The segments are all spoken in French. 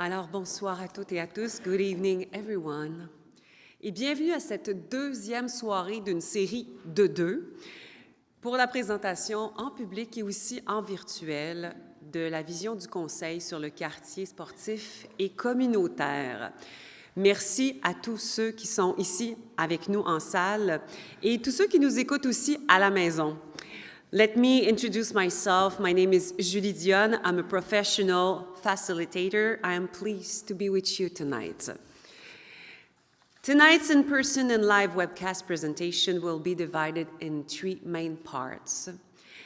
Alors, bonsoir à toutes et à tous. Good evening, everyone. Et bienvenue à cette deuxième soirée d'une série de deux pour la présentation en public et aussi en virtuel de la vision du Conseil sur le quartier sportif et communautaire. Merci à tous ceux qui sont ici avec nous en salle et tous ceux qui nous écoutent aussi à la maison. Let me introduce myself. My name is Julie Dion. I'm a professional facilitator. I am pleased to be with you tonight. Tonight's in-person and live webcast presentation will be divided in three main parts.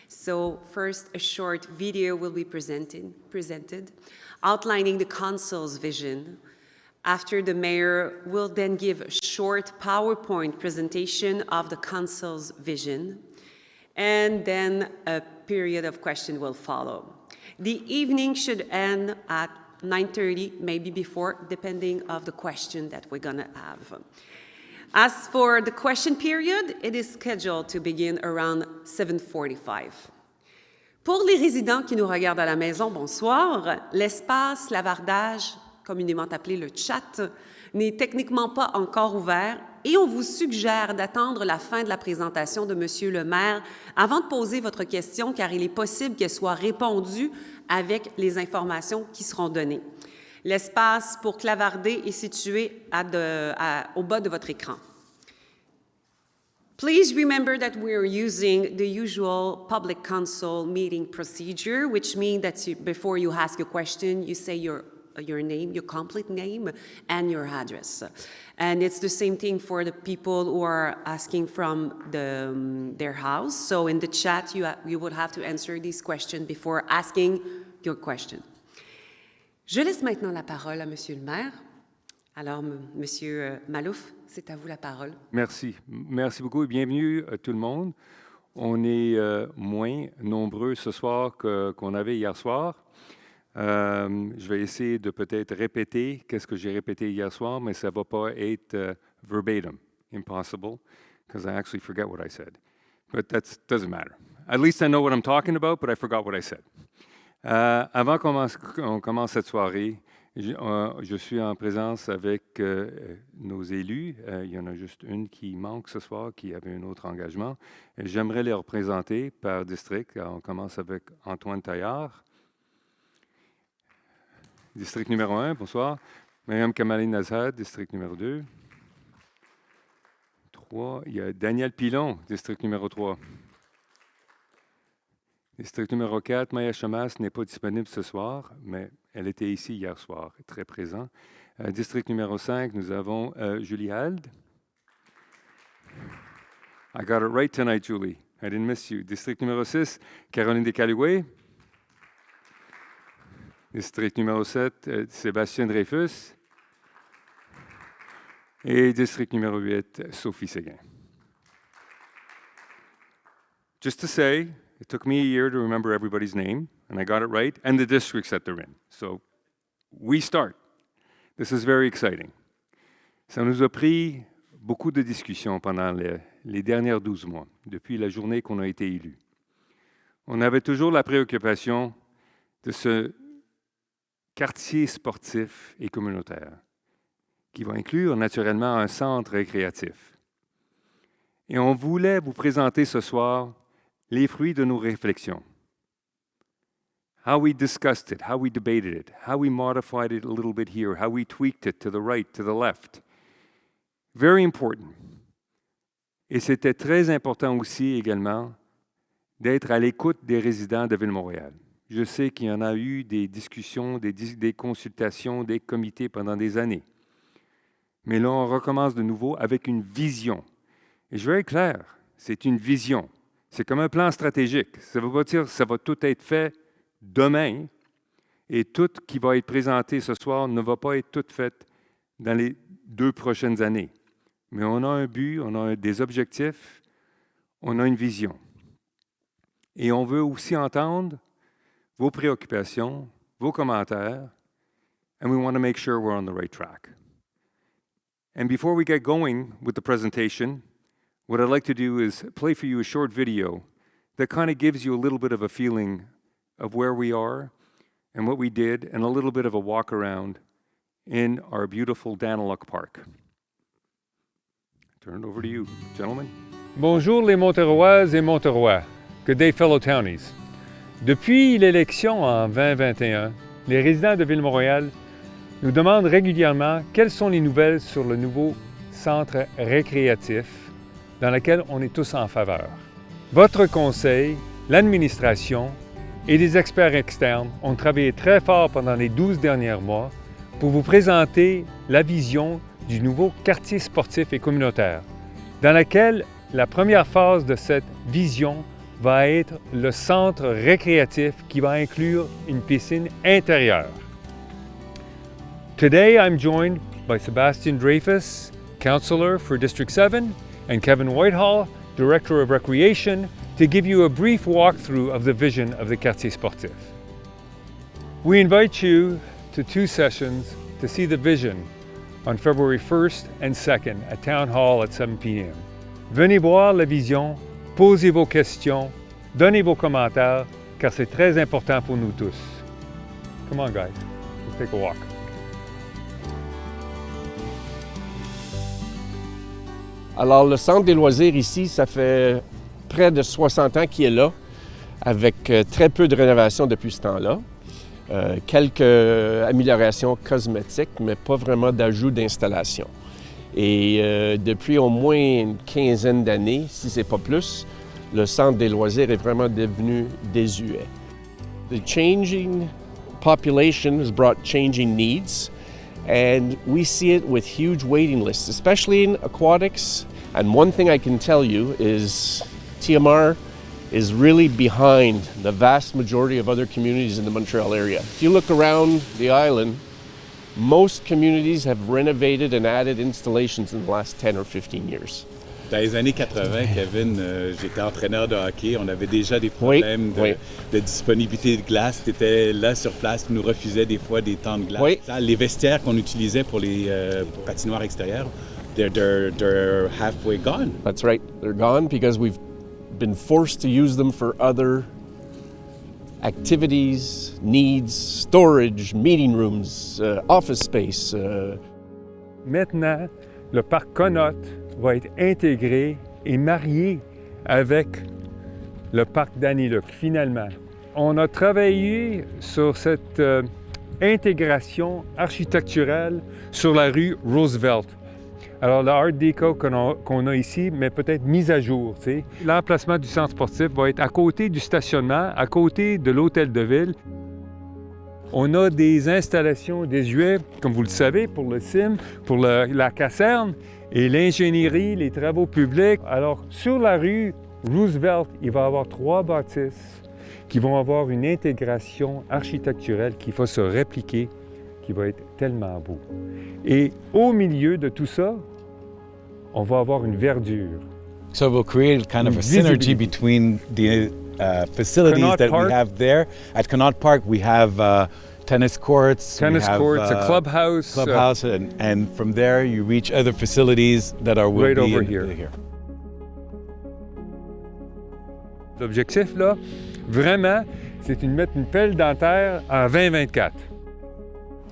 So first, a short video will be presented, outlining the Council's vision. After, the Mayor will then give a short PowerPoint presentation of the Council's vision. And then a period of question will follow. The evening should end at 9:30, maybe before, depending of the question that we're gonna have. As for the question period, it is scheduled to begin around 7:45. Pour les résidents qui nous regardent à la maison, bonsoir. L'espace lavardage, communément appelé le chat, n'est techniquement pas encore ouvert et on vous suggère d'attendre la fin de la présentation de Monsieur le maire avant de poser votre question, car il est possible qu'elle soit répondue avec les informations qui seront données. L'espace pour clavarder est situé au bas de votre écran. Please remember that we are using the usual public council meeting procedure, which means that before you ask a question, you say your name, your complete name, and your address. And it's the same thing for the people who are asking from their house. So in the chat, you would have to answer these questions before asking your question. Je laisse maintenant la parole à Monsieur le maire. Alors, Monsieur Malouf, c'est à vous la parole. Merci. Merci beaucoup et bienvenue à tout le monde. On est moins nombreux ce soir qu'on avait hier soir. Je vais essayer de peut-être répéter qu'est-ce que j'ai répété hier soir, mais ça ne va pas être verbatim, impossible, because I actually forget what I said. But that doesn't matter. At least I know what I'm talking about, but I forgot what I said. Avant qu'on commence cette soirée, je suis en présence avec nos élus. Il y en a juste une qui manque ce soir, qui avait un autre engagement. J'aimerais les représenter par district. Alors, on commence avec Antoine Taillard. District numéro 1, bonsoir. Mme Kamaline Azad, district numéro 2. 3, il y a Daniel Pilon, district numéro 3. District numéro 4, Maya Chamas n'est pas disponible ce soir, mais elle était ici hier soir, très présente. District numéro 5, nous avons Julie Hald. I got it right tonight, Julie. I didn't miss you. District numéro 6, Caroline Descalouet. District numéro 7, Sébastien Dreyfus. Et district numéro 8, Sophie Séguin. Just to say, it took me a year to remember everybody's name, and I got it right, and the districts that they're in. So, we start. This is very exciting. Ça nous a pris beaucoup de discussions pendant les dernières 12 mois, depuis la journée qu'on a été élus. On avait toujours la préoccupation de ce quartier sportif et communautaire, qui va inclure naturellement un centre récréatif. Et on voulait vous présenter ce soir les fruits de nos réflexions. How we discussed it, how we debated it, how we modified it a little bit here, how we tweaked it to the right, to the left. Very important. Et c'était très important aussi également d'être à l'écoute des résidents de Ville-Montréal. Je sais qu'il y en a eu des discussions, des consultations, des comités pendant des années. Mais là, on recommence de nouveau avec une vision. Et je vais être clair, c'est une vision. C'est comme un plan stratégique. Ça ne veut pas dire que ça va tout être fait demain et tout qui va être présenté ce soir ne va pas être tout fait dans les 2 prochaines années. Mais on a un but, on a des objectifs, on a une vision. Et on veut aussi entendre vos préoccupations, vos commentaires, and we want to make sure we're on the right track. And before we get going with the presentation, what I'd like to do is play for you a short video that kind of gives you a little bit of a feeling of where we are and what we did and a little bit of a walk around in our beautiful Daniluk Park. Turn it over to you, gentlemen. Bonjour les Monteroises et Monterois. Good day, fellow townies. Depuis l'élection en 2021, les résidents de Ville-Montréal nous demandent régulièrement quelles sont les nouvelles sur le nouveau centre récréatif dans lequel on est tous en faveur. Votre conseil, l'administration et des experts externes ont travaillé très fort pendant les 12 derniers mois pour vous présenter la vision du nouveau quartier sportif et communautaire, dans laquelle la première phase de cette vision va être le centre récréatif qui va inclure une piscine intérieure. Today I'm joined by Sebastian Dreyfus, Councillor for District 7, and Kevin Whitehall, Director of Recreation, to give you a brief walkthrough of the vision of the Quartier Sportif. We invite you to 2 sessions to see the vision on February 1st and 2nd at Town Hall at 7 p.m. Venez voir la vision, posez vos questions, donnez vos commentaires, car c'est très important pour nous tous. Come on, guys, let's take a walk. Alors, le centre des loisirs ici, ça fait près de 60 ans qu'il est là, avec très peu de rénovations depuis ce temps-là. Quelques améliorations cosmétiques, mais pas vraiment d'ajout d'installation. Et depuis au moins une quinzaine d'années, si ce n'est pas plus, le centre des loisirs est vraiment devenu désuet. The changing population has brought changing needs, and we see it with huge waiting lists, especially in aquatics. And one thing I can tell you is TMR is really behind the vast majority of other communities in the Montreal area. If you look around the island, most communities have renovated and added installations in the last 10 or 15 years. Dans les années 80, Kevin, j'étais entraîneur de hockey. On avait déjà des problèmes de disponibilité de glace. Tu étais là sur place, tu nous refusais des fois des temps de glace. Oui. Les vestiaires qu'on utilisait pour les patinoires extérieures, they're halfway gone. That's right, they're gone because we've been forced to use them for other activities, needs, storage, meeting rooms, office space. Maintenant, le parc Connote va être intégré et marié avec le parc Daniluk, finalement. On a travaillé sur cette intégration architecturale sur la rue Roosevelt. Alors, le Art Deco qu'on a ici, mais peut-être mise à jour. T'sais. L'emplacement du centre sportif va être à côté du stationnement, à côté de l'hôtel de ville. On a des installations désuètes, comme vous le savez, pour le CIM, pour la caserne et l'ingénierie, les travaux publics. Alors, sur la rue Roosevelt, il va y avoir 3 bâtisses qui vont avoir une intégration architecturelle qui va se répliquer, qui va être tellement beau. Et au milieu de tout ça, on va avoir une verdure. So we'll create kind of a synergy between the facilities Connaught that Park. we have there. At Connaught Park, we have tennis courts. We have, A clubhouse. And from there you reach other facilities that are will Right be over in- here. L'objectif, là, vraiment, c'est de mettre une pelle dentaire en 2024.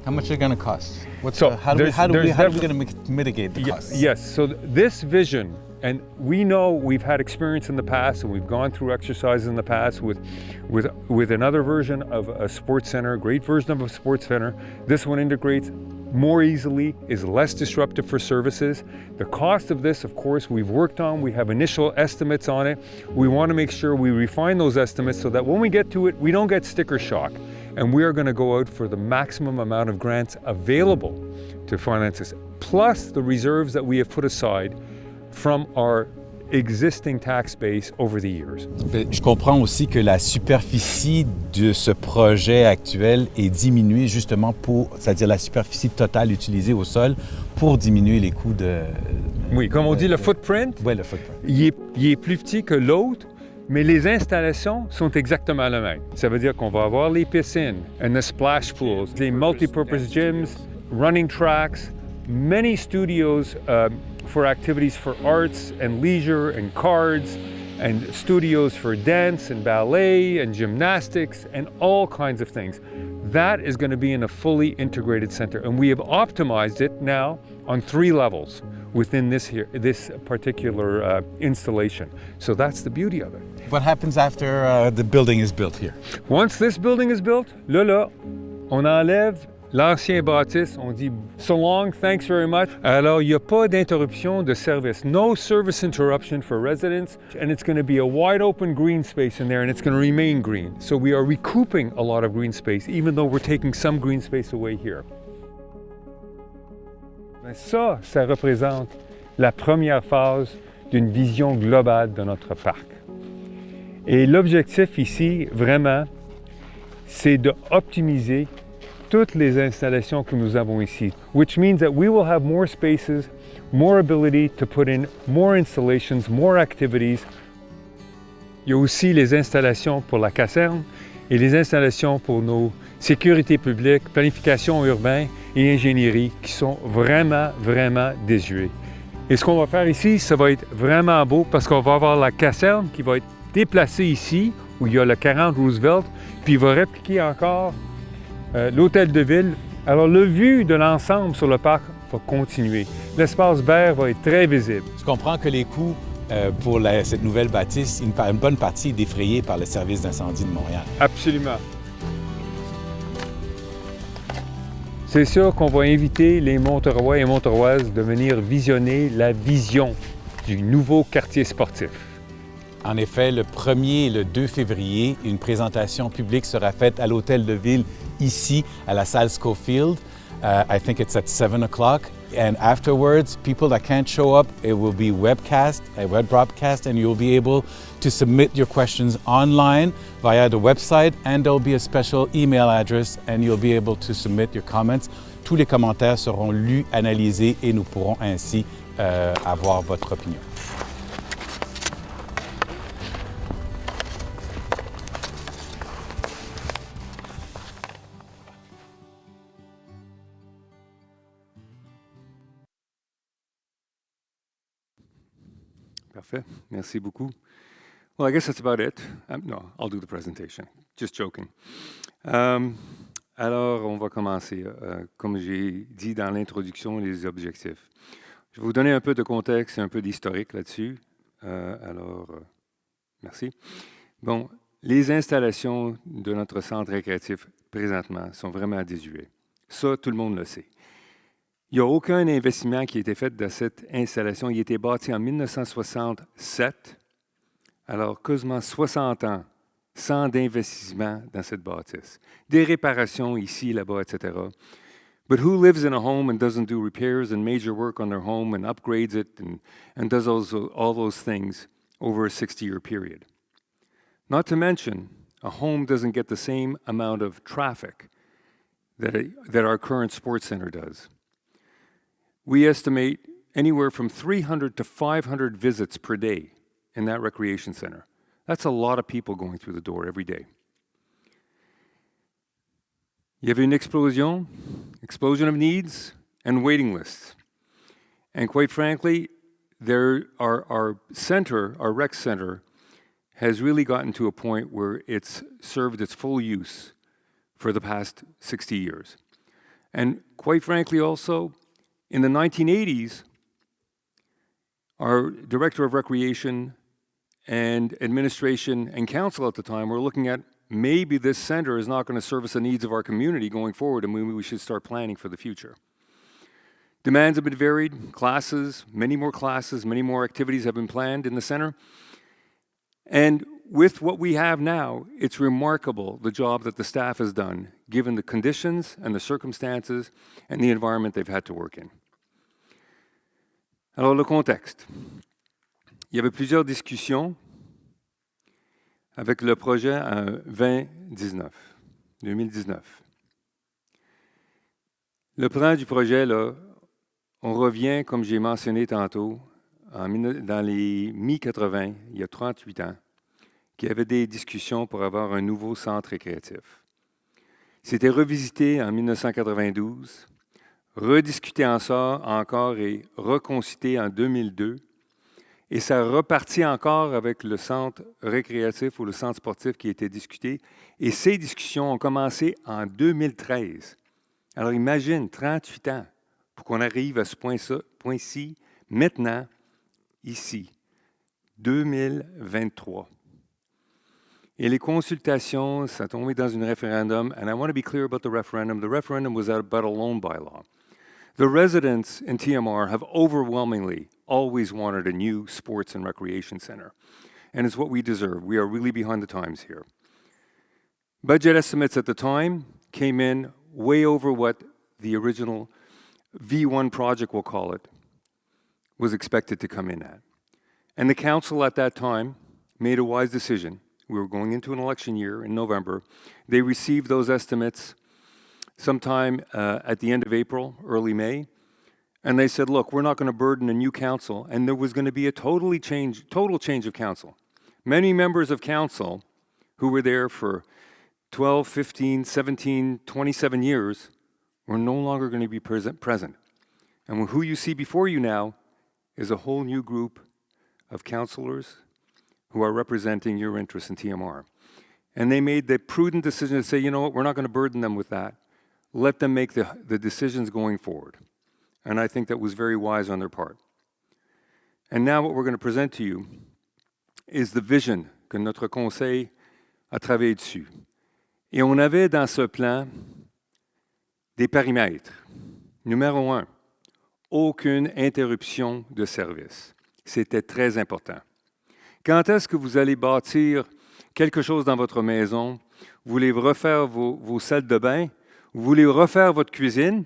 How much is it going to cost? So, How are we there's going to mitigate the costs? Yes, so this vision, and we know we've had experience in the past and we've gone through exercises in the past with another version of a sports center, a great version of a sports center. This one integrates more easily, is less disruptive for services. The cost of this, of course, we've worked on. We have initial estimates on it. We want to make sure we refine those estimates so that when we get to it, we don't get sticker shock. And we are going to go out for the maximum amount of grants available to finance this, plus the reserves that we have put aside from our existing tax base over the years. Je comprends aussi que la superficie de ce projet actuel est diminuée justement c'est-à-dire la superficie totale utilisée au sol pour diminuer les coûts de... Oui, comme on dit, le footprint, Oui, le footprint. il est plus petit que l'autre, mais les installations sont exactement les mêmes. Ça veut dire qu'on va avoir les piscines and the splash pools, les multi-purpose gyms, running tracks, many studios for activities for arts and leisure and cards, and studios for dance and ballet and gymnastics and all kinds of things. that is going to be in a fully integrated center. And we have optimized it now on 3 levels within this particular installation. So that's the beauty of it. What happens after the building is built here? Once this building is built, là, on enlève l'ancien bâtisse, on dit so long, thanks very much. Alors, il n'y a pas d'interruption de service. No service interruption for residents, and it's going to be a wide open green space in there, and it's going to remain green. So we are recouping a lot of green space, even though we're taking some green space away here. Mais ça représente la première phase d'une vision globale de notre parc. Et l'objectif ici, vraiment, c'est d'optimiser toutes les installations que nous avons ici, which means that we will have more spaces, more ability to put in more installations, more activities. Il y a aussi les installations pour la caserne et les installations pour nos sécurités publiques, planification urbaine et ingénierie qui sont vraiment, vraiment désuets. Et ce qu'on va faire ici, ça va être vraiment beau parce qu'on va avoir la caserne qui va être déplacée ici, où il y a le 40 Roosevelt, puis il va répliquer encore l'hôtel de ville. Alors, le vue de l'ensemble sur le parc va continuer. L'espace vert va être très visible. Je comprends que les coûts pour cette nouvelle bâtisse, une bonne partie est défrayée par le service d'incendie de Montréal. Absolument. C'est sûr qu'on va inviter les Monterois et Monteroises de venir visionner la vision du nouveau quartier sportif. En effet, le 1er et le 2 février, une présentation publique sera faite à l'hôtel de ville ici à la salle Schofield. I think it's at 7 o'clock. And afterwards, people that can't show up, it will be webcast, a web broadcast, and you'll be able to submit your questions online via the website, and there'll be a special email address, and you'll be able to submit your comments. Tous les commentaires seront lus, analysés, et nous pourrons ainsi avoir votre opinion. Parfait. Merci beaucoup. Well, I guess that's about it. No, I'll do the presentation. Just joking. Alors, on va commencer. Comme j'ai dit dans l'introduction, les objectifs. Je vais vous donner un peu de contexte et un peu d'historique là-dessus. Merci. Bon, les installations de notre centre récréatif présentement sont vraiment désuets. Ça, tout le monde le sait. Il n'y a aucun investissement qui a été fait dans cette installation. Il a été bâti en 1967, alors quasiment 60 ans sans d'investissement dans cette bâtisse. Des réparations ici, là-bas, etc. But who lives in a home and doesn't do repairs and major work on their home and upgrades it and does all those things over a 60-year period? Not to mention, a home doesn't get the same amount of traffic that our current sports center does. We estimate anywhere from 300 to 500 visits per day in that recreation center. That's a lot of people going through the door every day. Il y avait une explosion of needs and waiting lists. And quite frankly, our rec center, has really gotten to a point where it's served its full use for the past 60 years. And quite frankly also, in the 1980s, our director of recreation and administration and council at the time were looking at maybe this center is not going to service the needs of our community going forward, and maybe we should start planning for the future. Demands have been varied, many more activities have been planned in the center. And with what we have now, it's remarkable the job that the staff has done, given the conditions and the circumstances and the environment they've had to work in. Alors, le contexte. Il y avait plusieurs discussions avec le projet en 2019. Le plan du projet, là, on revient, comme j'ai mentionné tantôt, dans les mi-80, il y a 38 ans, qu'il y avait des discussions pour avoir un nouveau centre récréatif. C'était revisité en 1992, rediscuté encore et reconcité en 2002. Et ça repartit encore avec le centre récréatif ou le centre sportif qui a été discuté. Et ces discussions ont commencé en 2013. Alors imagine, 38 ans, pour qu'on arrive à ce point-ci, maintenant, ici, 2023. Et les consultations, ça tombé dans un référendum. And I want to be clear about the referendum. The referendum was about a loan bylaw. The residents in TMR have overwhelmingly always wanted a new sports and recreation center. And it's what we deserve. We are really behind the times here. Budget estimates at the time came in way over what the original V1 project, we'll call it, was expected to come in at. And the council at that time made a wise decision. We were going into an election year in November. They received those estimates sometime at the end of April, early May. And they said, look, we're not going to burden a new council. And there was going to be a total change of council. Many members of council who were there for 12, 15, 17, 27 years were no longer going to be present. And who you see before you now is a whole new group of councilors who are representing your interests in TMR. And they made the prudent decision to say, you know what, we're not going to burden them with that. Let them make the decisions going forward. And I think that was very wise on their part. And now what we're going to present to you is the vision que notre conseil a travaillé dessus. Et on avait dans ce plan des paramètres. Numéro 1, aucune interruption de service. C'était très important. Quand est-ce que vous allez bâtir quelque chose dans votre maison? Vous voulez refaire vos salles de bain? Vous voulez refaire votre cuisine?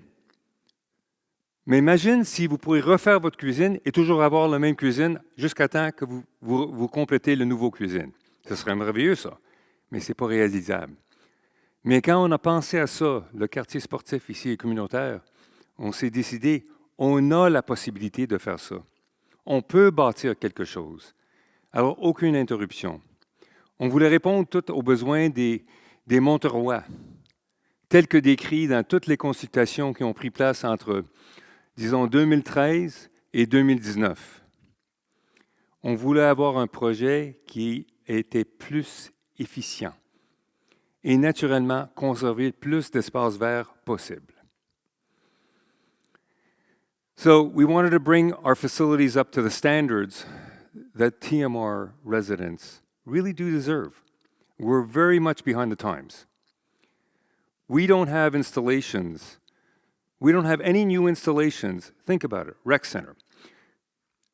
Mais imagine si vous pourrez refaire votre cuisine et toujours avoir la même cuisine jusqu'à temps que vous complétez le nouveau cuisine. Ce serait merveilleux, ça. Mais ce n'est pas réalisable. Mais quand on a pensé à ça, le quartier sportif ici et communautaire, on s'est décidé, on a la possibilité de faire ça. On peut bâtir quelque chose. Alors, aucune interruption. On voulait répondre tout aux besoins des Monterois, tels que décrits dans toutes les consultations qui ont pris place entre, disons, 2013 et 2019. On voulait avoir un projet qui était plus efficient et naturellement conserver le plus d'espace vert possible. So we wanted to bring our facilities up to the standards that TMR residents really do deserve. We're very much behind the times. We don't have installations. We don't have any new installations. Think about it, rec center.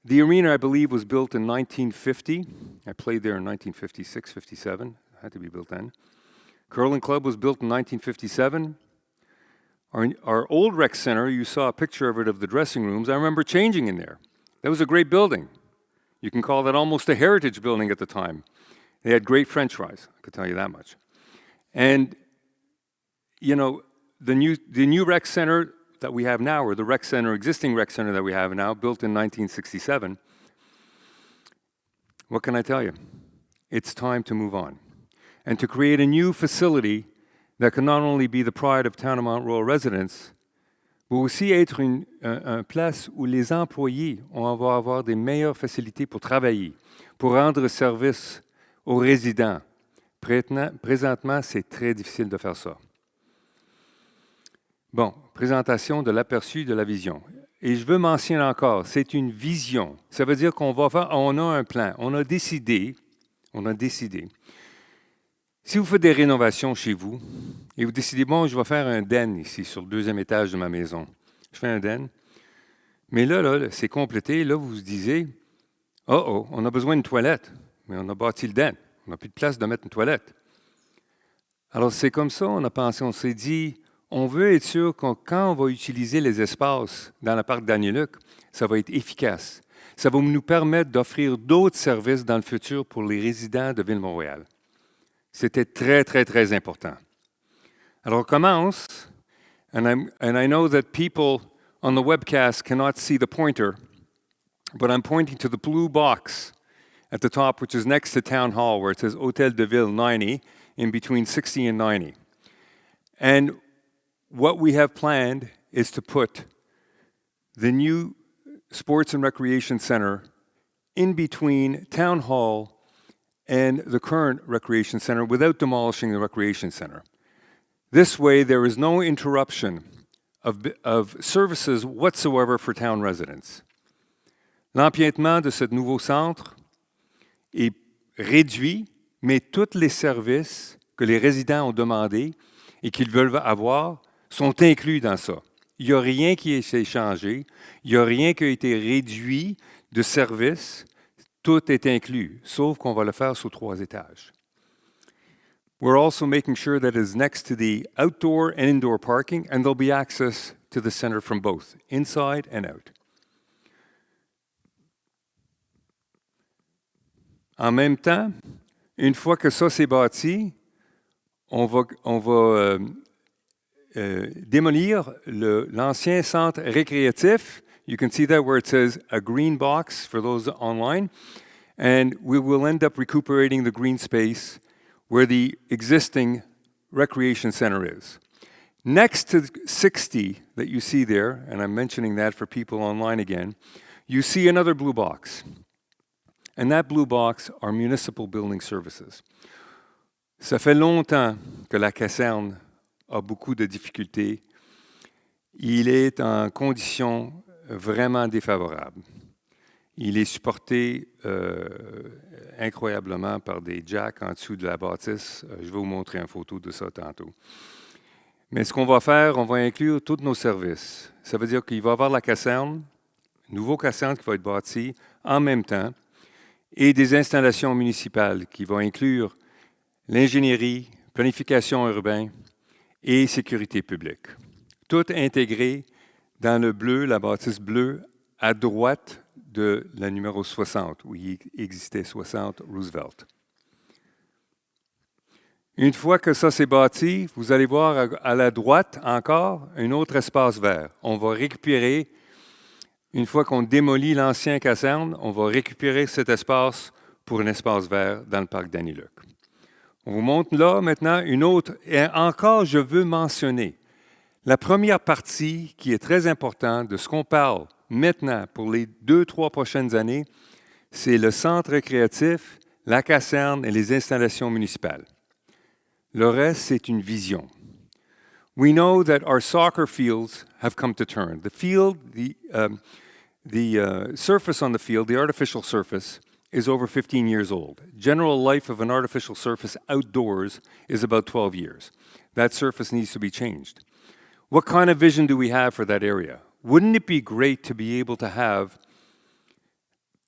The arena, I believe, was built in 1950. I played there in 1956, 57. It had to be built then. Curling Club was built in 1957. Our old rec center, you saw a picture of it of the dressing rooms. I remember changing in there. That was a great building. You can call that almost a heritage building at the time. They had great French fries, I could tell you that much. And, you know, the new rec center that we have now, or the existing rec center that we have now, built in 1967, what can I tell you? It's time to move on. And to create a new facility that can not only be the pride of Town of Mount Royal residents, mais aussi être une place où les employés vont avoir des meilleures facilités pour travailler, pour rendre service aux résidents. Présentement, c'est très difficile de faire ça. Bon, présentation de l'aperçu de la vision. Et je veux mentionner encore, c'est une vision. Ça veut dire qu'on a un plan, on a décidé. Si vous faites des rénovations chez vous et vous décidez, bon, je vais faire un den ici sur le deuxième étage de ma maison. Je fais un den. Mais là, c'est complété. Là, vous vous disiez, on a besoin d'une toilette. Mais on a bâti le den. On n'a plus de place de mettre une toilette. Alors, c'est comme ça, on a pensé, on s'est dit, on veut être sûr que quand on va utiliser les espaces dans le parc Daniel-Luc, ça va être efficace. Ça va nous permettre d'offrir d'autres services dans le futur pour les résidents de Ville-Montréal. C'était très, très, très important. Alors, on commence, and I know that people on the webcast cannot see the pointer, but I'm pointing to the blue box at the top, which is next to Town Hall, where it says Hôtel de Ville 90, in between 60 and 90. And what we have planned is to put the new Sports and Recreation Center in between Town Hall and the current recreation center without demolishing the recreation center. This way, there is no interruption of services whatsoever for town residents. L'empiètement de ce nouveau centre est réduit, mais tous les services que les résidents ont demandés et qu'ils veulent avoir sont inclus dans ça. Il n'y a rien qui a été changé, il n'y a rien qui a été réduit de services, tout est inclus, sauf qu'on va le faire sur 3 étages. We're also making sure that it is next to the outdoor and indoor parking, and there'll be access to the center from both, inside and out. En même temps, une fois que ça c'est bâti, on va démolir l'ancien centre récréatif. You can see that where it says a green box for those online. And we will end up recuperating the green space where the existing recreation center is. Next to 60 that you see there, and I'm mentioning that for people online again, you see another blue box. And that blue box are municipal building services. Ça fait longtemps que la caserne a beaucoup de difficultés. Il est en condition vraiment défavorable. Il est supporté incroyablement par des jacks en dessous de la bâtisse. Je vais vous montrer une photo de ça tantôt. Mais ce qu'on va faire, on va inclure tous nos services. Ça veut dire qu'il va y avoir la caserne, une nouvelle caserne qui va être bâtie en même temps, et des installations municipales qui vont inclure l'ingénierie, planification urbaine et sécurité publique. Tout intégré dans le bleu, la bâtisse bleue, à droite de la numéro 60, où il existait 60 Roosevelt. Une fois que ça s'est bâti, vous allez voir à la droite encore un autre espace vert. On va récupérer, une fois qu'on démolit l'ancien caserne, on va récupérer cet espace pour un espace vert dans le parc Dany-Luc. On vous montre là maintenant une autre. Et encore, je veux mentionner la première partie qui est très importante de ce qu'on parle maintenant pour les 2-3 prochaines années, c'est le centre récréatif, la caserne et les installations municipales. Le reste, c'est une vision. We know that our soccer fields have come to turn. The field, the surface on the field, the artificial surface, is over 15 years old. General life of an artificial surface outdoors is about 12 years. That surface needs to be changed. What kind of vision do we have for that area? Wouldn't it be great to be able to have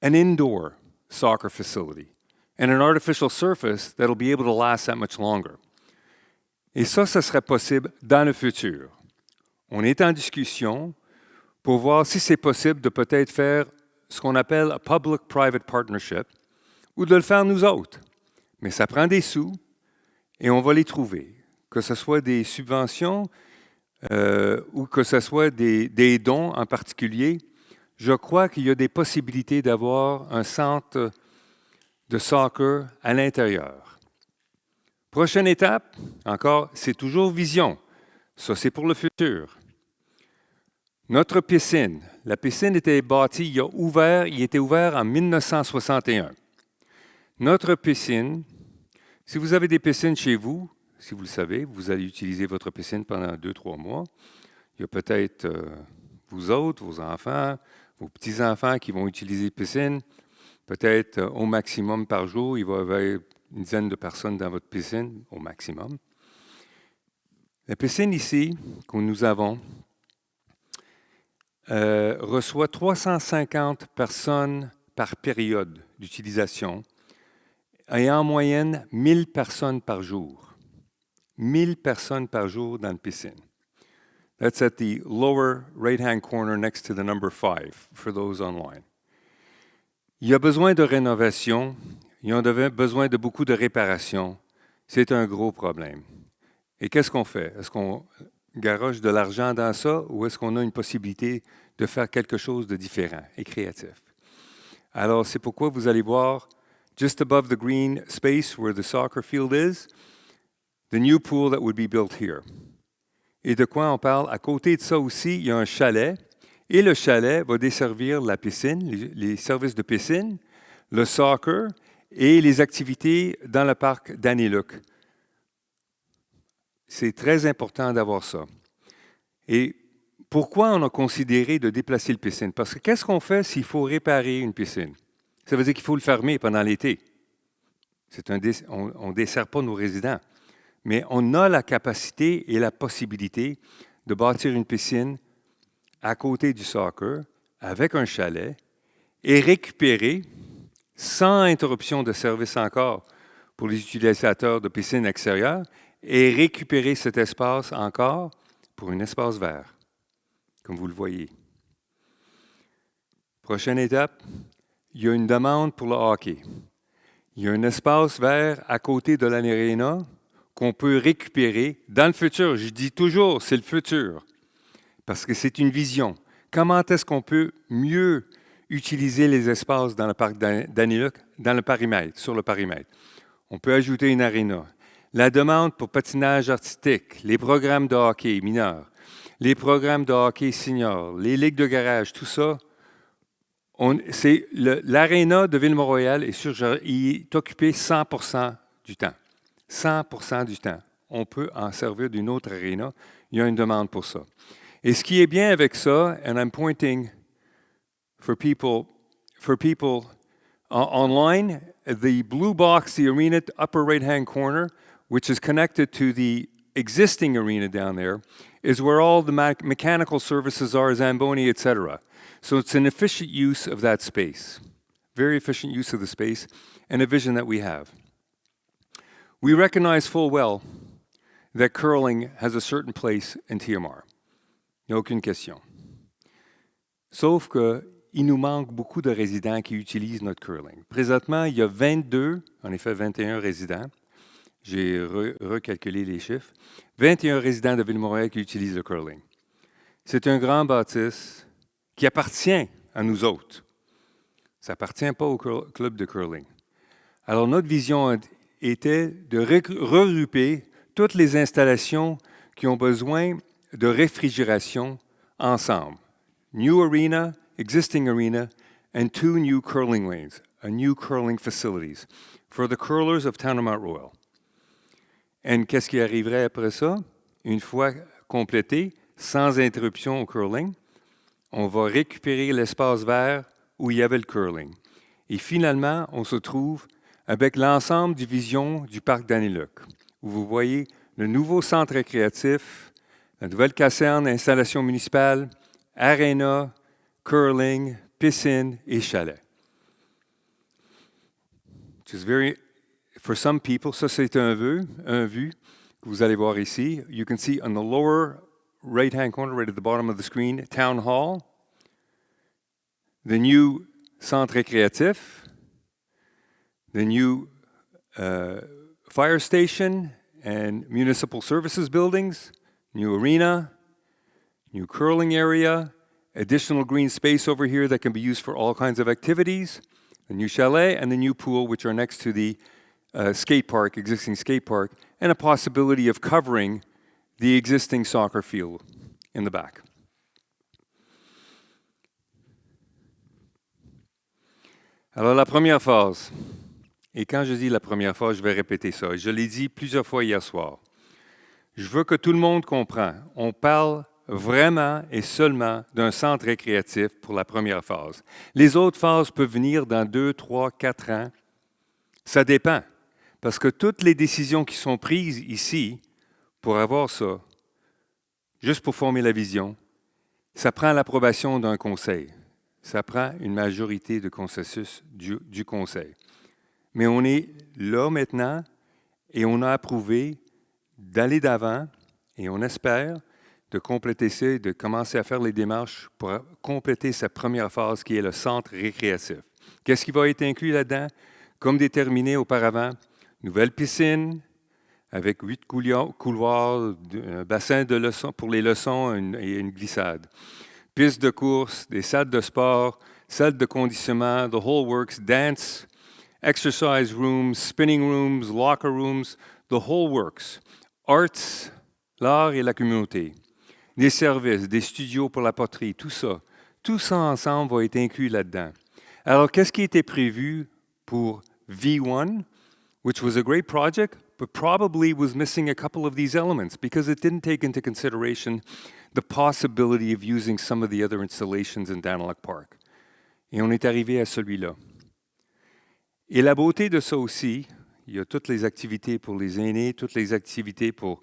an indoor soccer facility and an artificial surface that'll be able to last that much longer? Et ça serait possible dans le futur. On est en discussion pour voir si c'est possible de peut-être faire ce qu'on appelle un public-private partnership ou de le faire nous autres. Mais ça prend des sous et on va les trouver, que ce soit des subventions ou que ce soit des dons en particulier. Je crois qu'il y a des possibilités d'avoir un centre de soccer à l'intérieur. Prochaine étape, encore, c'est toujours vision. Ça, c'est pour le futur. Notre piscine. La piscine était bâtie, il était ouvert en 1961. Notre piscine, si vous avez des piscines chez vous, si vous le savez, vous allez utiliser votre piscine pendant 2-3 mois. Il y a peut-être vous autres, vos enfants, vos petits-enfants qui vont utiliser la piscine. Peut-être au maximum par jour, il va y avoir une dizaine de personnes dans votre piscine, au maximum. La piscine ici, que nous avons, reçoit 350 personnes par période d'utilisation et en moyenne 1000 personnes par jour. 1000 personnes par jour dans la piscine. That's at the lower right-hand corner next to the number 5 for those online. Il y a besoin de rénovation. Il y a besoin de beaucoup de réparations. C'est un gros problème. Et qu'est-ce qu'on fait? Est-ce qu'on garoche de l'argent dans ça ou est-ce qu'on a une possibilité de faire quelque chose de différent et créatif? Alors, c'est pourquoi vous allez voir, just above the green space where the soccer field is, the new pool that would be built here. Et de quoi on parle? À côté de ça aussi, il y a un chalet. Et le chalet va desservir la piscine, les services de piscine, le soccer et les activités dans le parc Danny-Luc. C'est très important d'avoir ça. Et pourquoi on a considéré de déplacer la piscine? Parce que qu'est-ce qu'on fait s'il faut réparer une piscine? Ça veut dire qu'il faut le fermer pendant l'été. On ne dessert pas nos résidents. Mais on a la capacité et la possibilité de bâtir une piscine à côté du soccer, avec un chalet, et récupérer, sans interruption de service encore pour les utilisateurs de piscines extérieures, et récupérer cet espace encore pour un espace vert, comme vous le voyez. Prochaine étape, il y a une demande pour le hockey. Il y a un espace vert à côté de l'aréna qu'on peut récupérer dans le futur. Je dis toujours, c'est le futur, parce que c'est une vision. Comment est-ce qu'on peut mieux utiliser les espaces dans le parc Danny-Luc, dans le périmètre, sur le périmètre? On peut ajouter une aréna. La demande pour patinage artistique, les programmes de hockey mineurs, les programmes de hockey senior, les ligues de garage, tout ça, l'aréna de Ville-Mont-Royal est occupé 100% du temps. 100% du temps. On peut en servir d'une autre aréna. Il y a une demande pour ça. Et ce qui est bien avec ça, and I'm pointing for people online, the blue box, the arena upper right-hand corner, which is connected to the existing arena down there, is where all the mechanical services are, Zamboni, etc. So it's an efficient use of that space, very efficient use of the space, and a vision that we have. We recognize full well that curling has a certain place in TMR. Il n'y a aucune question. Sauf qu'il nous manque beaucoup de résidents qui utilisent notre curling. Présentement, il y a 22, en effet 21 résidents. J'ai recalculé les chiffres. 21 résidents de Ville-Montréal qui utilisent le curling. C'est un grand bâtisse qui appartient à nous autres. Ça n'appartient pas au club de curling. Alors, notre vision était de regrouper toutes les installations qui ont besoin de réfrigération ensemble. New arena, existing arena, and 2 new curling lanes, new curling facilities for the curlers of Town of Mount Royal. Et qu'est-ce qui arriverait après ça? Une fois complété, sans interruption au curling, on va récupérer l'espace vert où il y avait le curling. Et finalement, on se trouve avec l'ensemble du vision du parc Danny-Luc, où vous voyez le nouveau centre récréatif, la nouvelle caserne, installation municipale, aréna, curling, piscine et chalet. For some people, ça c'est un vue que vous allez voir ici. You can see on the lower right-hand corner, right at the bottom of the screen, Town Hall, the new centre récréatif, the new fire station and municipal services buildings, new arena, new curling area, additional green space over here that can be used for all kinds of activities, the new chalet and the new pool, which are next to the skate park, existing skate park, and a possibility of covering the existing soccer field in the back. Alors, la première phase, et quand je dis la première phase, je vais répéter ça. Je l'ai dit plusieurs fois hier soir. Je veux que tout le monde comprenne. On parle vraiment et seulement d'un centre récréatif pour la première phase. Les autres phases peuvent venir dans 2, 3, 4 ans. Ça dépend. Parce que toutes les décisions qui sont prises ici pour avoir ça, juste pour former la vision, ça prend l'approbation d'un conseil. Ça prend une majorité de consensus du conseil. Mais on est là maintenant et on a approuvé d'aller d'avant et on espère de compléter ça, de commencer à faire les démarches pour compléter cette première phase qui est le centre récréatif. Qu'est-ce qui va être inclus là-dedans? Comme déterminé auparavant, nouvelle piscine avec 8 couloirs, un bassin de leçons pour les leçons et une glissade. Piste de course, des salles de sport, salles de conditionnement, the whole works, dance, exercise rooms, spinning rooms, locker rooms, the whole works. Arts, l'art et la communauté. Des services, des studios pour la poterie, tout ça ensemble va être inclus là-dedans. Alors, qu'est-ce qui était prévu pour V1, which was a great project, but probably was missing a couple of these elements because it didn't take into consideration the possibility of using some of the other installations in Danelec Park. Et on est arrivé à celui-là. Et la beauté de ça aussi, il y a toutes les activités pour les aînés, toutes les activités pour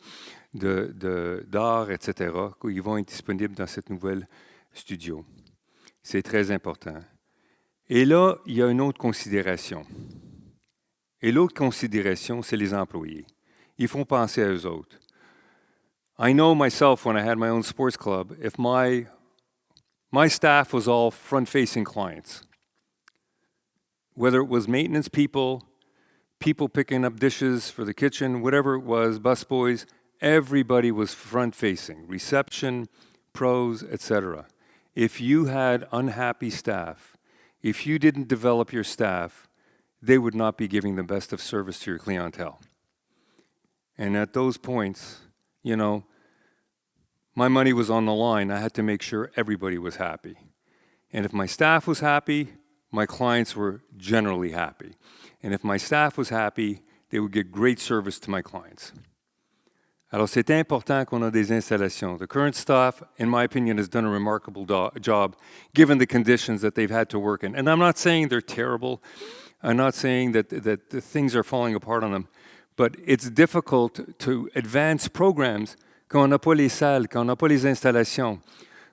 d'art, etc., qui vont être disponibles dans cette nouvelle studio. C'est très important. Et là, il y a une autre considération. Et l'autre considération, c'est les employés. Ils font penser à eux autres. I know myself, when I had my own sports club, if my staff was all front-facing clients, whether it was maintenance people picking up dishes for the kitchen, whatever it was, busboys, everybody was front-facing, reception, pros, etc. If you had unhappy staff, if you didn't develop your staff, they would not be giving the best of service to your clientele. And at those points, you know, my money was on the line. I had to make sure everybody was happy. And if my staff was happy, my clients were generally happy. And if my staff was happy, they would get great service to my clients. Alors, c'est important qu'on ait des installations. The current staff, in my opinion, has done a remarkable job given the conditions that they've had to work in. And I'm not saying they're terrible. I'm not saying that the things are falling apart on them. But it's difficult to advance programs quand on n'a pas les salles, quand on n'a pas les installations,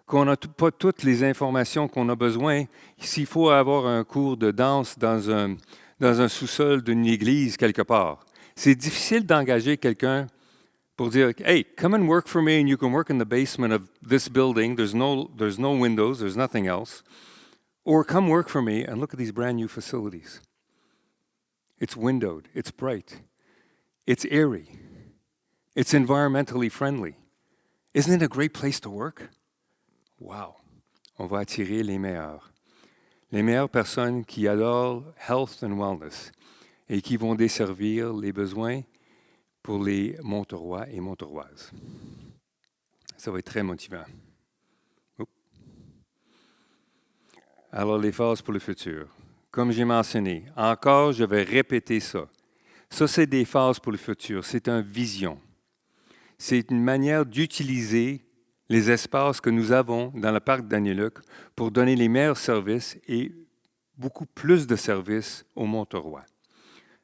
qu'on n'a pas toutes les informations qu'on a besoin. S'il faut avoir un cours de danse dans un sous-sol d'une église quelque part, c'est difficile d'engager quelqu'un pour dire, hey, come and work for me and you can work in the basement of this building. There's no windows, there's nothing else. Or come work for me and look at these brand new facilities. It's windowed, it's bright, it's airy, it's environmentally friendly. Isn't it a great place to work? Wow! On va attirer les meilleures personnes qui adorent health and wellness et qui vont desservir les besoins pour les Monterois et Monteroises. Ça va être très motivant. Oups. Alors, les phases pour le futur. Comme j'ai mentionné, encore, je vais répéter ça. Ça, c'est des phases pour le futur. C'est une vision. C'est une manière d'utiliser les espaces que nous avons dans le parc Danneluc pour donner les meilleurs services et beaucoup plus de services aux Monterois.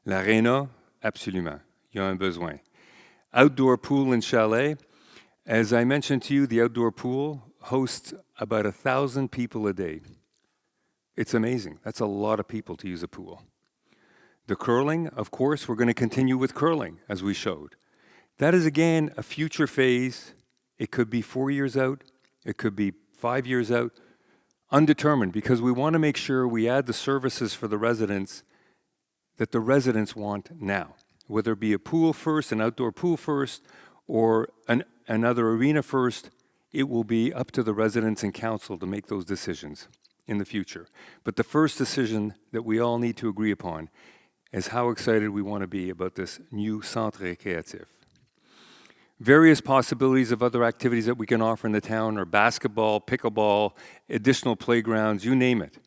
L'aréna, absolument. Il y a un besoin. Outdoor pool and chalet. As I mentioned to you, the outdoor pool hosts about 1,000 people a day. It's amazing. That's a lot of people to use a pool. The curling, of course, we're going to continue with curling, as we showed. That is, again, a future phase. It could be 4 years out. It could be 5 years out. Undetermined, because we want to make sure we add the services for the residents that the residents want now. Whether it be a pool first, an outdoor pool first, or another arena first, it will be up to the residents and council to make those decisions in the future. But the first decision that we all need to agree upon is how excited we want to be about this new Centre Récréatif. Various possibilities of other activities that we can offer in the town are basketball, pickleball, additional playgrounds, you name it.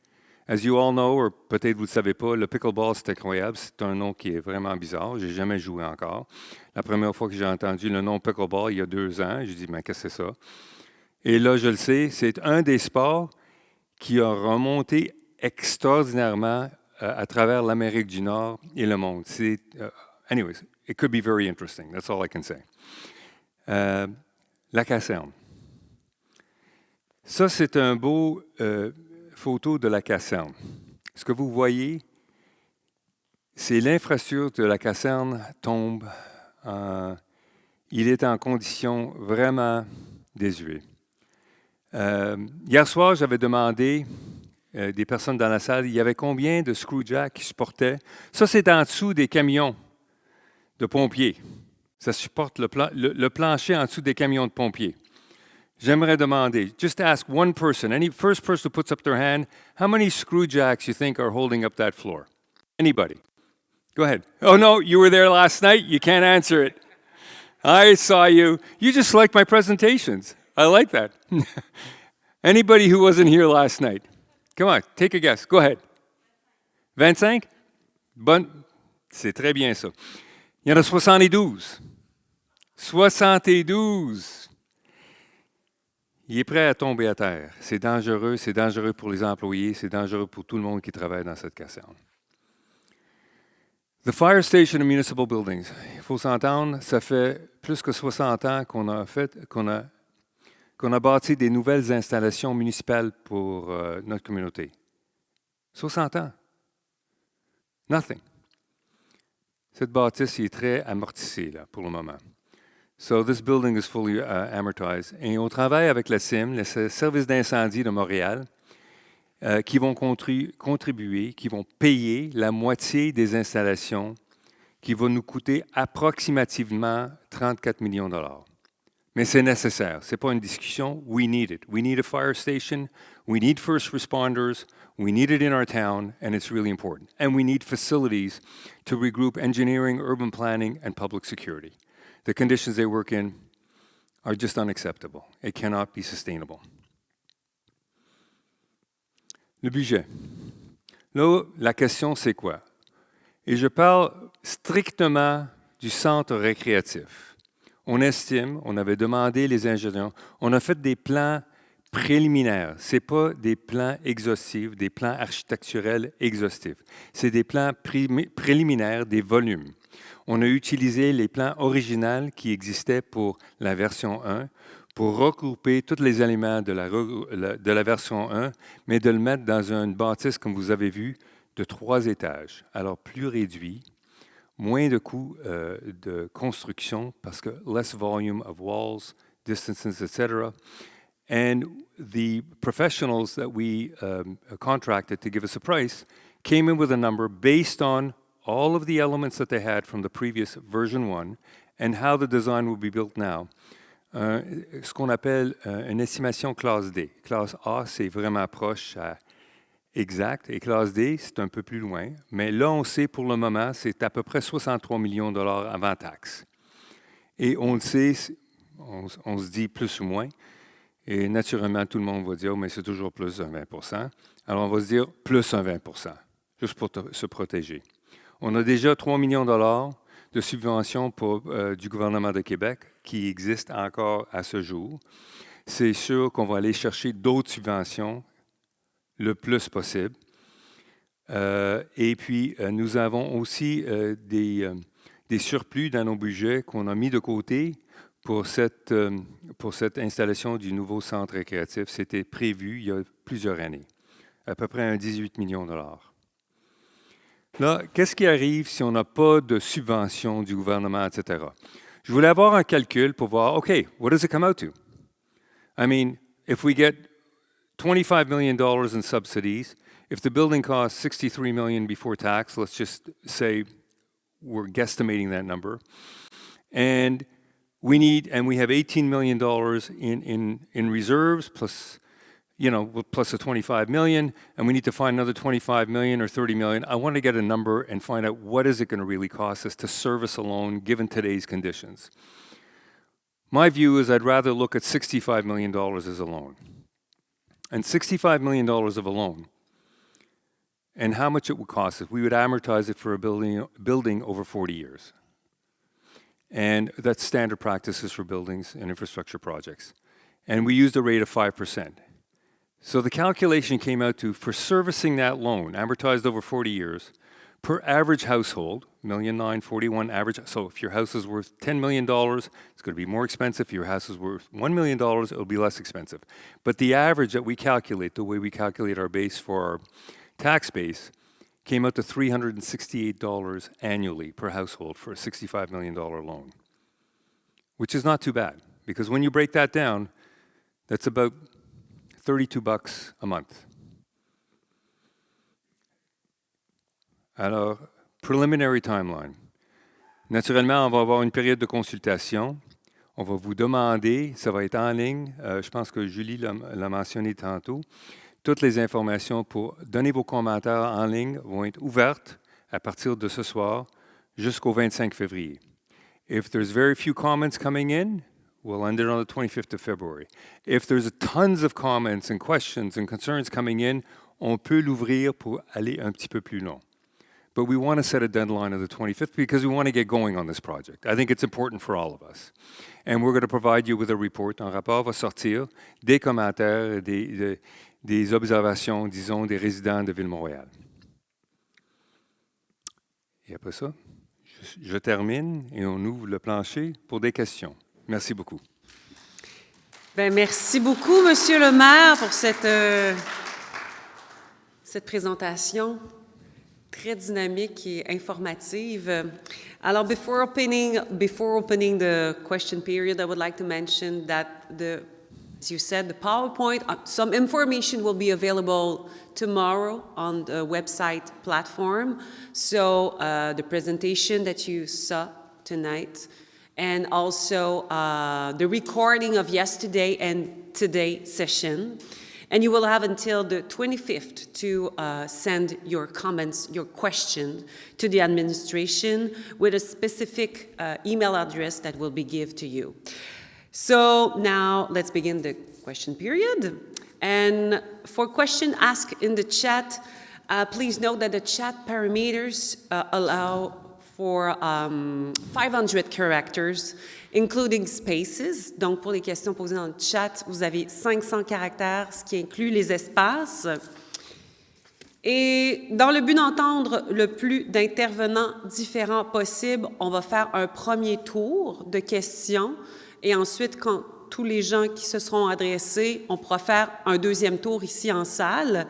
As you all know, or peut-être vous ne le savez pas, le pickleball, c'est incroyable. C'est un nom qui est vraiment bizarre. J'ai jamais joué encore. La première fois que j'ai entendu le nom pickleball, il y a 2 ans, j'ai dit, mais qu'est-ce que c'est ça? Et là, je le sais, c'est un des sports qui a remonté extraordinairement à travers l'Amérique du Nord et le monde. Anyways, it could be very interesting. That's all I can say. La caserne. Ça, c'est un beau photo de la caserne. Ce que vous voyez, c'est l'infrastructure de la caserne tombe. Il est en condition vraiment désuète. Hier soir, j'avais demandé des personnes dans la salle, il y avait combien de screwjacks qui supportaient. Ça, c'est en dessous des camions de pompiers. Ça supporte le plancher en dessous des camions de pompiers. J'aimerais demander, just ask one person, any first person who puts up their hand, how many screwjacks you think are holding up that floor? Anybody? Go ahead. Oh, no, you were there last night. You can't answer it. I saw you. You just like my presentations. I like that. Anybody who wasn't here last night? Come on, take a guess. Go ahead. 25? Bonne, c'est très bien ça. Il y en a 72. 72. Il est prêt à tomber à terre. C'est dangereux pour les employés, c'est dangereux pour tout le monde qui travaille dans cette caserne. The fire station and municipal buildings. Il faut s'entendre, ça fait plus que 60 ans qu'on a bâti des nouvelles installations municipales pour notre communauté. 60 ans. Nothing. Cette bâtisse est très amortissée là, pour le moment. So this building is fully amortized. Et on travaille avec la CIM, le service d'incendie de Montréal, qui vont contribuer, qui vont payer la moitié des installations qui vont nous coûter approximativement 34 millions de dollars. Mais c'est nécessaire, ce n'est pas une discussion, we need it. We need a fire station, we need first responders, we need it in our town, and it's really important. And we need facilities to regroup engineering, urban planning, and public security. The conditions they work in are just unacceptable. It cannot be sustainable. Le budget. Là, la question, c'est quoi? Et je parle strictement du centre récréatif. On estime, on avait demandé les ingénieurs, on a fait des plans préliminaires. Ce n'est pas des plans exhaustifs, des plans architecturels exhaustifs. C'est des plans préliminaires, des volumes. On a utilisé les plans originaux qui existaient pour la version 1 pour regrouper tous les éléments de la version 1, mais de le mettre dans une bâtisse, comme vous avez vu, de 3 étages. Alors, plus réduit, moins de coûts de construction parce que less volume of walls, distances, etc. And the professionals that we contracted to give us a price came in with a number based on all of the elements that they had from the previous version 1 and how the design will be built now. Ce qu'on appelle une estimation classe D. Classe A, c'est vraiment proche à exact, et classe D, c'est un peu plus loin. Mais là, on sait pour le moment, c'est à peu près 63 millions de dollars avant taxe. Et on le sait, on se dit plus ou moins. Et naturellement, tout le monde va dire, oh, mais c'est toujours plus de 20 %. Alors, on va se dire plus un 20 %, juste pour se protéger. On a déjà 3 millions de dollars de subventions du gouvernement de Québec qui existent encore à ce jour. C'est sûr qu'on va aller chercher d'autres subventions le plus possible. Et puis, nous avons aussi des surplus dans nos budgets qu'on a mis de côté pour cette installation du nouveau centre récréatif. C'était prévu il y a plusieurs années, à peu près un 18 millions de dollars. Là, qu'est-ce qui arrive si on n'a pas de subvention du gouvernement, etc.? Je voulais avoir un calcul pour voir, OK, what does it come out to? I mean, if we get $25 million in subsidies, if the building costs $63 million before tax, let's just say we're guesstimating that number, and we have $18 million in reserves plus the 25 million, and we need to find another 25 million or 30 million. I want to get a number and find out what is it going to really cost us to service a loan given today's conditions. My view is I'd rather look at $65 million as a loan. And $65 million of a loan, and how much it would cost us, we would amortize it for a building over 40 years. And that's standard practices for buildings and infrastructure projects. And we used a rate of 5%. So the calculation came out to, for servicing that loan, amortized over 40 years, per average household, $1,941,000 average. So if your house is worth $10 million, it's going to be more expensive. If your house is worth $1 million, it'll be less expensive. But the average that we calculate, the way we calculate our base for our tax base, came out to $368 annually per household for a $65 million loan, which is not too bad. Because when you break that down, that's about $32 a month. Alors, preliminary timeline. Naturellement, on va avoir une période de consultation. On va vous demander, ça va être en ligne, je pense que Julie l'a mentionné tantôt, toutes les informations pour donner vos commentaires en ligne vont être ouvertes à partir de ce soir jusqu'au 25 février. If there's very few comments coming in, we'll end it on the 25th of February. If there's tons of comments and questions and concerns coming in, on peut l'ouvrir pour aller un petit peu plus long. but we want to set a deadline of the 25th because we want to get going on this project. I think it's important for all of us. And we're going to provide you with a report. Un rapport va sortir, des commentaires, des observations, disons, des résidents de Ville-Montréal. Et après ça, je termine et on ouvre le plancher pour des questions. Merci beaucoup. Bien, merci beaucoup, Monsieur le maire, pour cette présentation très dynamique et informative. Alors, before opening the question period, I would like to mention that as you said, the PowerPoint, some information will be available tomorrow on the website platform. So the presentation that you saw tonight, and also the recording of yesterday and today's session. And you will have until the 25th to send your comments, your questions to the administration with a specific email address that will be given to you. So now let's begin the question period. And for question asked in the chat, please note that the chat parameters allow for 500 characters, including spaces. Donc, pour les questions posées dans le chat, vous avez 500 caractères, ce qui inclut les espaces. Et dans le but d'entendre le plus d'intervenants différents possible, on va faire un premier tour de questions. Et ensuite, quand tous les gens qui se seront adressés, on pourra faire un deuxième tour ici en salle.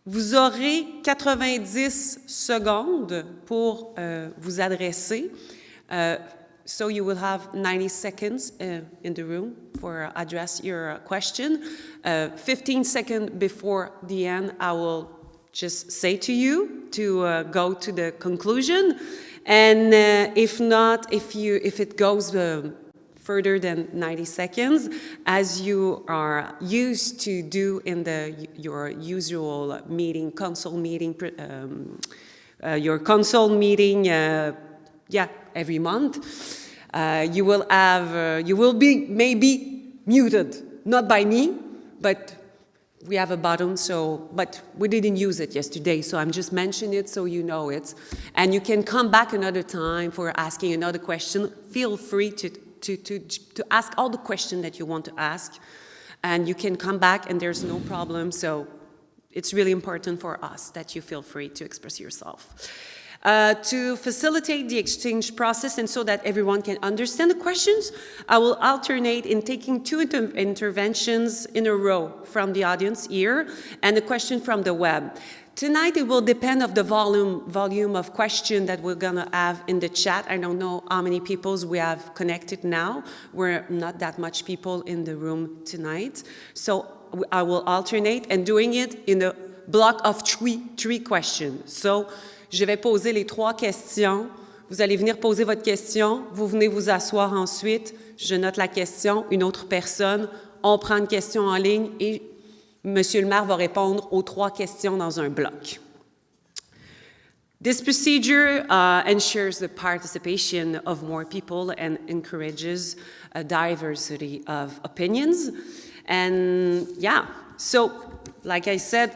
Vous aurez 90 secondes pour vous adresser. So you will have 90 seconds in the room for address your question. 15 seconds before the end, I will just say to you to go to the conclusion. And if not, if it goes further than 90 seconds, as you are used to do in your usual meeting, council meeting, your council meeting, every month. You will be maybe muted, not by me, but we have a button, but we didn't use it yesterday, so I'm just mentioning it so you know it. And you can come back another time for asking another question. Feel free to ask all the questions that you want to ask, and you can come back and there's no problem. So it's really important for us that you feel free to express yourself. To facilitate the exchange process and so that everyone can understand the questions, I will alternate in taking two interventions in a row from the audience here and a question from the web. Tonight, it will depend on the volume of questions that we're going to have in the chat. I don't know how many people we have connected now. We're not that much people in the room tonight. So I will alternate and doing it in a block of three questions. So je vais poser les 3 questions. Vous allez venir poser votre question. Vous venez vous asseoir ensuite. Je note la question. Une autre personne. On prend une question en ligne et Monsieur le maire va répondre aux 3 questions dans un bloc. This procedure ensures the participation of more people and encourages a diversity of opinions. And so like I said,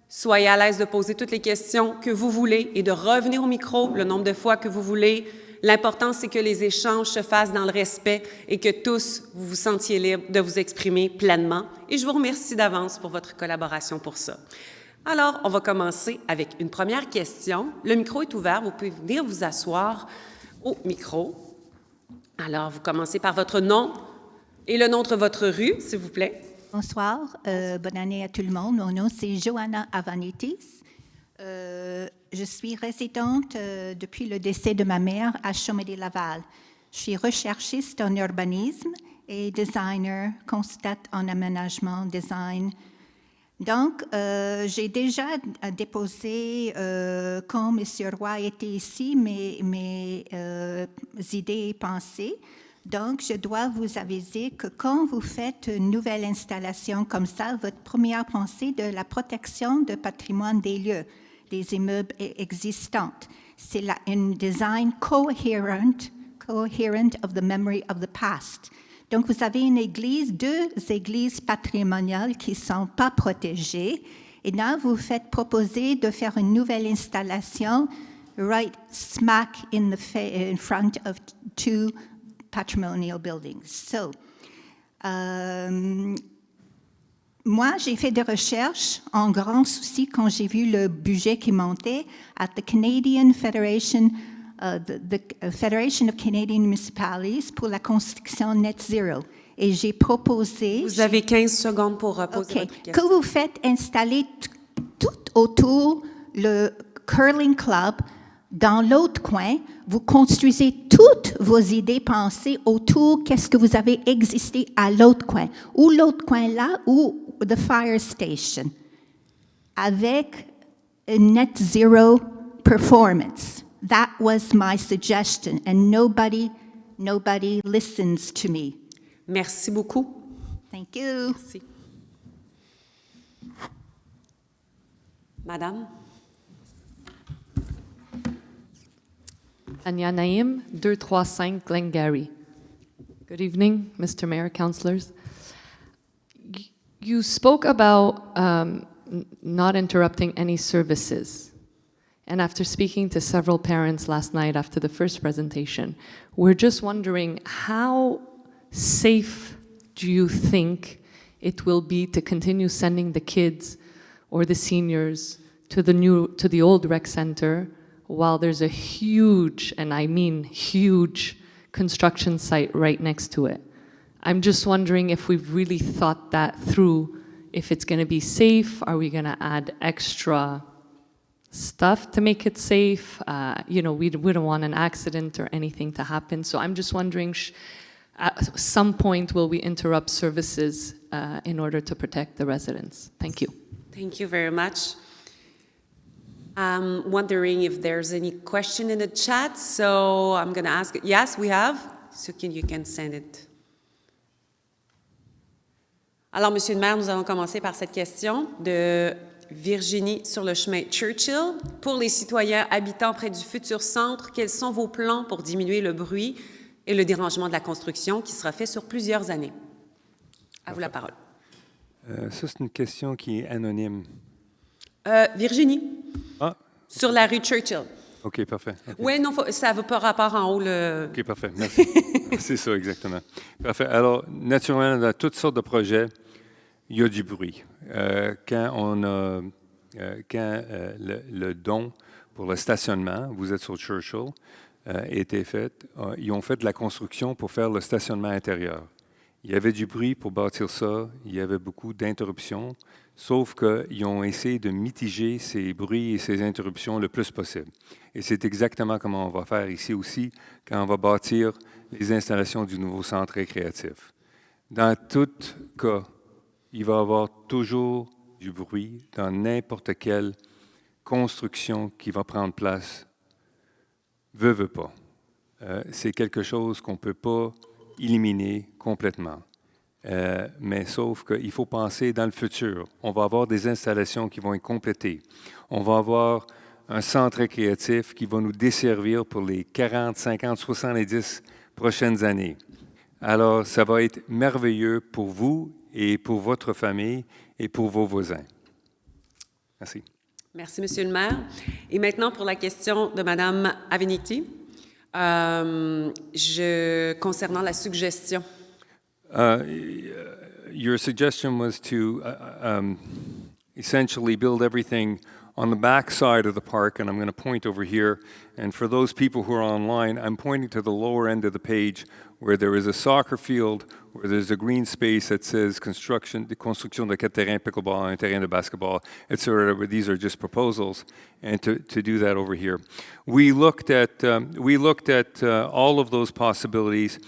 soyez à l'aise de poser toutes les questions que vous voulez et de revenir au micro le nombre de fois que vous voulez. L'important, c'est que les échanges se fassent dans le respect et que tous, vous vous sentiez libres de vous exprimer pleinement. Et je vous remercie d'avance pour votre collaboration pour ça. Alors, on va commencer avec une première question. Le micro est ouvert, vous pouvez venir vous asseoir au micro. Alors, vous commencez par votre nom et le nom de votre rue, s'il vous plaît. Bonsoir, bonne année à tout le monde. Mon nom, c'est Johanna Avanitis. Je suis résidente depuis le décès de ma mère à Chaumédé-Laval. Je suis recherchiste en urbanisme et designer, constate en aménagement, design. Donc, j'ai déjà déposé, quand M. Roy était ici, mes idées et pensées. Donc, je dois vous aviser que quand vous faites une nouvelle installation comme ça, votre première pensée est de la protection du patrimoine des lieux, des immeubles existants. C'est un design coherent of the memory of the past. Donc, vous avez une église, 2 églises patrimoniales qui ne sont pas protégées. Et là, vous faites proposer de faire une nouvelle installation right smack in front of two patrimonial buildings. So, moi, j'ai fait des recherches en grand souci quand j'ai vu le budget qui montait at the Canadian Federation, the Federation of Canadian Municipalities pour la construction net zero. Et j'ai proposé... Vous avez 15 secondes pour poser OK. votre question. Que vous faites installer tout autour le curling club. Dans l'autre coin, vous construisez toutes vos idées pensées autour qu'est-ce que vous avez existé à l'autre coin. Ou l'autre coin là, ou the fire station. Avec a net zero performance. That was my suggestion. And nobody listens to me. Merci beaucoup. Thank you. Merci. Madame? Anya Naim, 235 Glengarry. Good evening, Mr. Mayor, councillors. You spoke about not interrupting any services. And after speaking to several parents last night after the first presentation, we're just wondering how safe do you think it will be to continue sending the kids or the seniors to the old rec center while there's a huge, and I mean huge, construction site right next to it? I'm just wondering if we've really thought that through, if it's going to be safe. Are we going to add extra stuff to make it safe? We don't want an accident or anything to happen. So I'm just wondering, at some point, will we interrupt services in order to protect the residents? Thank you. Thank you very much. I'm wondering if there's any question in the chat, so I'm going to ask. Yes, we have. So you can send it. Alors, Monsieur le maire, nous allons commencer par cette question de Virginie sur le chemin Churchill. Pour les citoyens habitant près du futur centre, quels sont vos plans pour diminuer le bruit et le dérangement de la construction qui sera fait sur plusieurs années? À vous la parole. Ça, c'est une question qui est anonyme. Virginie, sur la rue Churchill. OK, parfait. Okay. Oui, non, ça n'a pas rapport en haut. OK, parfait. Merci. C'est ça, exactement. Parfait. Alors, naturellement, dans toutes sortes de projets, il y a du bruit. Quand le don pour le stationnement, vous êtes sur Churchill, a été fait, ils ont fait de la construction pour faire le stationnement intérieur. Il y avait du bruit pour bâtir ça, il y avait beaucoup d'interruptions, sauf qu'ils ont essayé de mitiger ces bruits et ces interruptions le plus possible. Et c'est exactement comme on va faire ici aussi quand on va bâtir les installations du nouveau centre récréatif. Dans tout cas, il va y avoir toujours du bruit dans n'importe quelle construction qui va prendre place. Veut pas. C'est quelque chose qu'on ne peut pas éliminer complètement. Mais sauf qu'il faut penser dans le futur. On va avoir des installations qui vont être complétées. On va avoir un centre récréatif qui va nous desservir pour les 40, 50, 70 prochaines années. Alors, ça va être merveilleux pour vous et pour votre famille et pour vos voisins. Merci. Merci, Monsieur le maire. Et maintenant, pour la question de Mme Aveniti, concernant la suggestion. Your suggestion was to essentially build everything on the back side of the park, and I'm going to point over here. And for those people who are online, I'm pointing to the lower end of the page where there is a soccer field, where there's a green space that says construction de 4 terrains pickleball, un terrain de basketball, etc. These are just proposals, and to do that over here. We looked at all of those possibilities,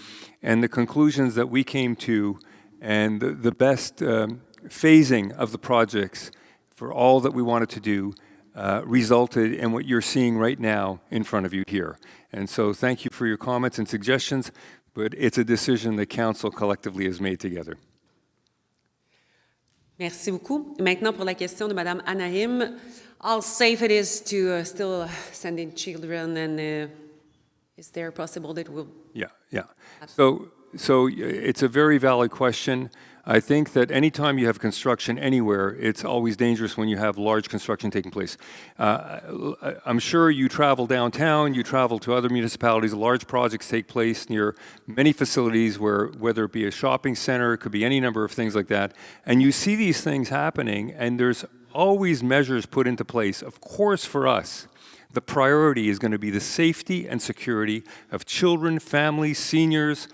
and the conclusions that we came to, and the best phasing of the projects for all that we wanted to do resulted in what you're seeing right now in front of you here. And so thank you for your comments and suggestions, but it's a decision the council collectively has made together. Merci beaucoup. Maintenant, pour la question de Mme Anaïm, how safe it is to still send in children, and is there possible that we'll... Yeah. So it's a very valid question. I think that anytime you have construction anywhere, it's always dangerous when you have large construction taking place. I'm sure you travel downtown, you travel to other municipalities, large projects take place near many facilities where, whether it be a shopping center, it could be any number of things like that, and you see these things happening, and there's always measures put into place. Of course, for us, the priority is going to be the safety and security of children, families, seniors,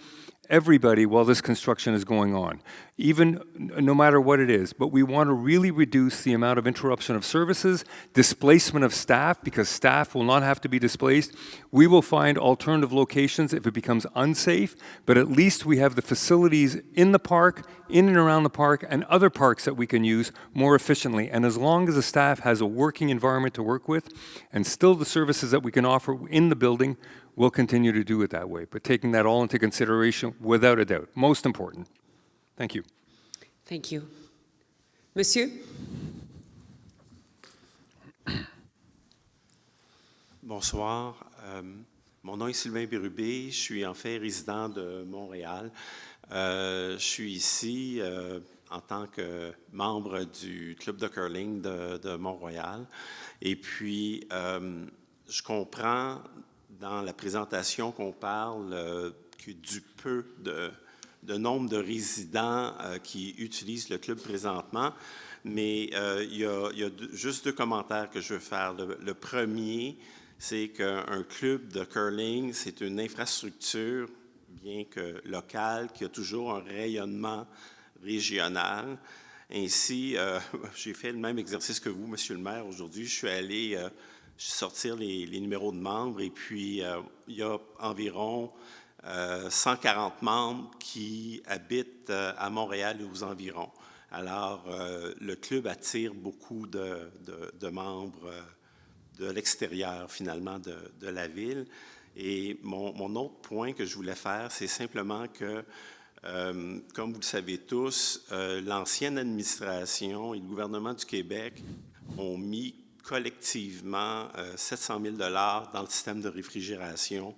everybody while this construction is going on, even no matter what it is. But we want to really reduce the amount of interruption of services, displacement of staff, because staff will not have to be displaced. We will find alternative locations if it becomes unsafe, but at least we have the facilities in the park, in and around the park, and other parks that we can use more efficiently. And as long as the staff has a working environment to work with, and still the services that we can offer in the building, we'll continue to do it that way, but taking that all into consideration without a doubt. Most important. Thank you. Thank you. Monsieur? Bonsoir. Mon nom est Sylvain Bérubé. Je suis en fait résident de Montréal. Je suis ici en tant que membre du club de curling de Mont-Royal. Et puis, je comprends dans la présentation qu'on parle du peu de nombre de résidents qui utilisent le club présentement, mais il y a juste deux commentaires que je veux faire. Le premier, c'est qu'un club de curling, c'est une infrastructure, bien que locale, qui a toujours un rayonnement régional. Ainsi, j'ai fait le même exercice que vous, Monsieur le maire, aujourd'hui. Je suis allé sortir les numéros de membres et puis il y a environ 140 membres qui habitent à Montréal et aux environs. Alors, le club attire beaucoup de membres de l'extérieur, finalement, de la ville. Et mon autre point que je voulais faire, c'est simplement que, comme vous le savez tous, l'ancienne administration et le gouvernement du Québec ont mis collectivement 700 000 $ dans le système de réfrigération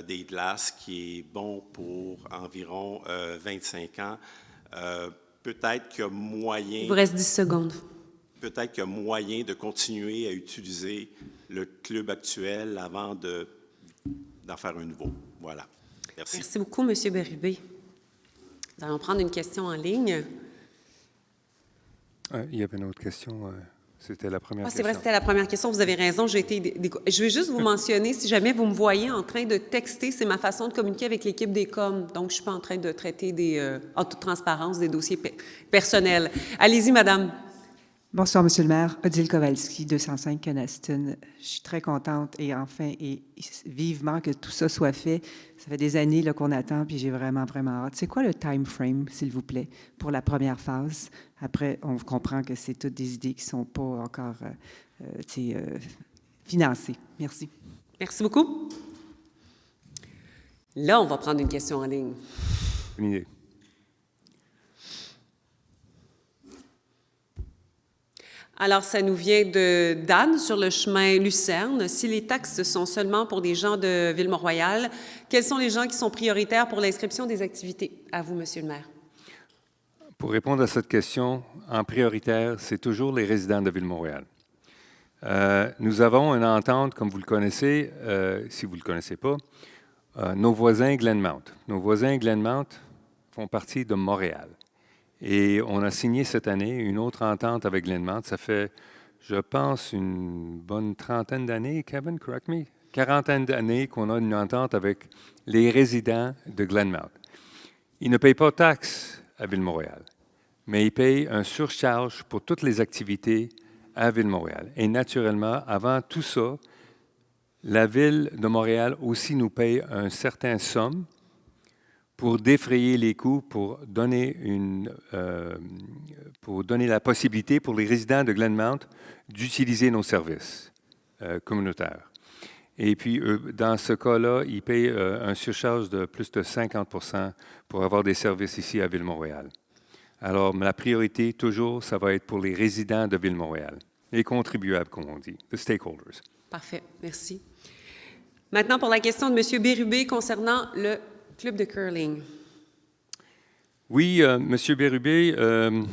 des glaces, qui est bon pour environ 25 ans. Peut-être qu'il y a moyen... Il vous reste 10 secondes. Peut-être qu'il y a moyen de continuer à utiliser le club actuel avant d'en faire un nouveau. Voilà. Merci. Merci beaucoup, M. Bérubé. Nous allons prendre une question en ligne. Il y avait une autre question. C'était la première question. C'est vrai, c'était la première question. Vous avez raison. Je vais juste vous mentionner, si jamais vous me voyez en train de texter, c'est ma façon de communiquer avec l'équipe des coms. Donc, je ne suis pas en train de traiter en toute transparence des dossiers personnels. Allez-y, madame. Bonsoir, Monsieur le maire. Odile Kowalski, 205 Canaston. Je suis très contente et enfin, et vivement que tout ça soit fait. Ça fait des années qu'on attend, puis j'ai vraiment, vraiment hâte. C'est quoi le time frame, s'il vous plaît, pour la première phase? Après, on comprend que c'est toutes des idées qui ne sont pas encore financées. Merci. Merci beaucoup. Là, on va prendre une question en ligne. Une idée. Alors, ça nous vient de d'Anne sur le chemin Lucerne. Si les taxes sont seulement pour des gens de Ville-Mont-Royal, quels sont les gens qui sont prioritaires pour l'inscription des activités? À vous, Monsieur le maire. Pour répondre à cette question, en prioritaire, c'est toujours les résidents de Ville-Mont-Royal. Nous avons une entente, comme vous le connaissez, si vous ne le connaissez pas, nos voisins Glenmount. Nos voisins Glenmount font partie de Montréal. Et on a signé cette année une autre entente avec Glenmount. Ça fait, je pense, une bonne trentaine d'années, Kevin, correct me? Quarantaine d'années qu'on a une entente avec les résidents de Glenmount. Ils ne payent pas de taxes à Ville-Montréal, mais ils payent un surcharge pour toutes les activités à Ville-Montréal. Et naturellement, avant tout ça, la Ville de Montréal aussi nous paye un certain somme pour défrayer les coûts, pour donner la possibilité pour les résidents de Glenmount d'utiliser nos services communautaires. Et puis, dans ce cas-là, ils payent un surcharge de plus de 50 % pour avoir des services ici à Ville-Montréal. Alors, la priorité, toujours, ça va être pour les résidents de Ville-Montréal, les contribuables, comme on dit, the stakeholders. Parfait, merci. Maintenant, pour la question de M. Bérubé concernant le club de curling. Oui, Monsieur Bérubé, vous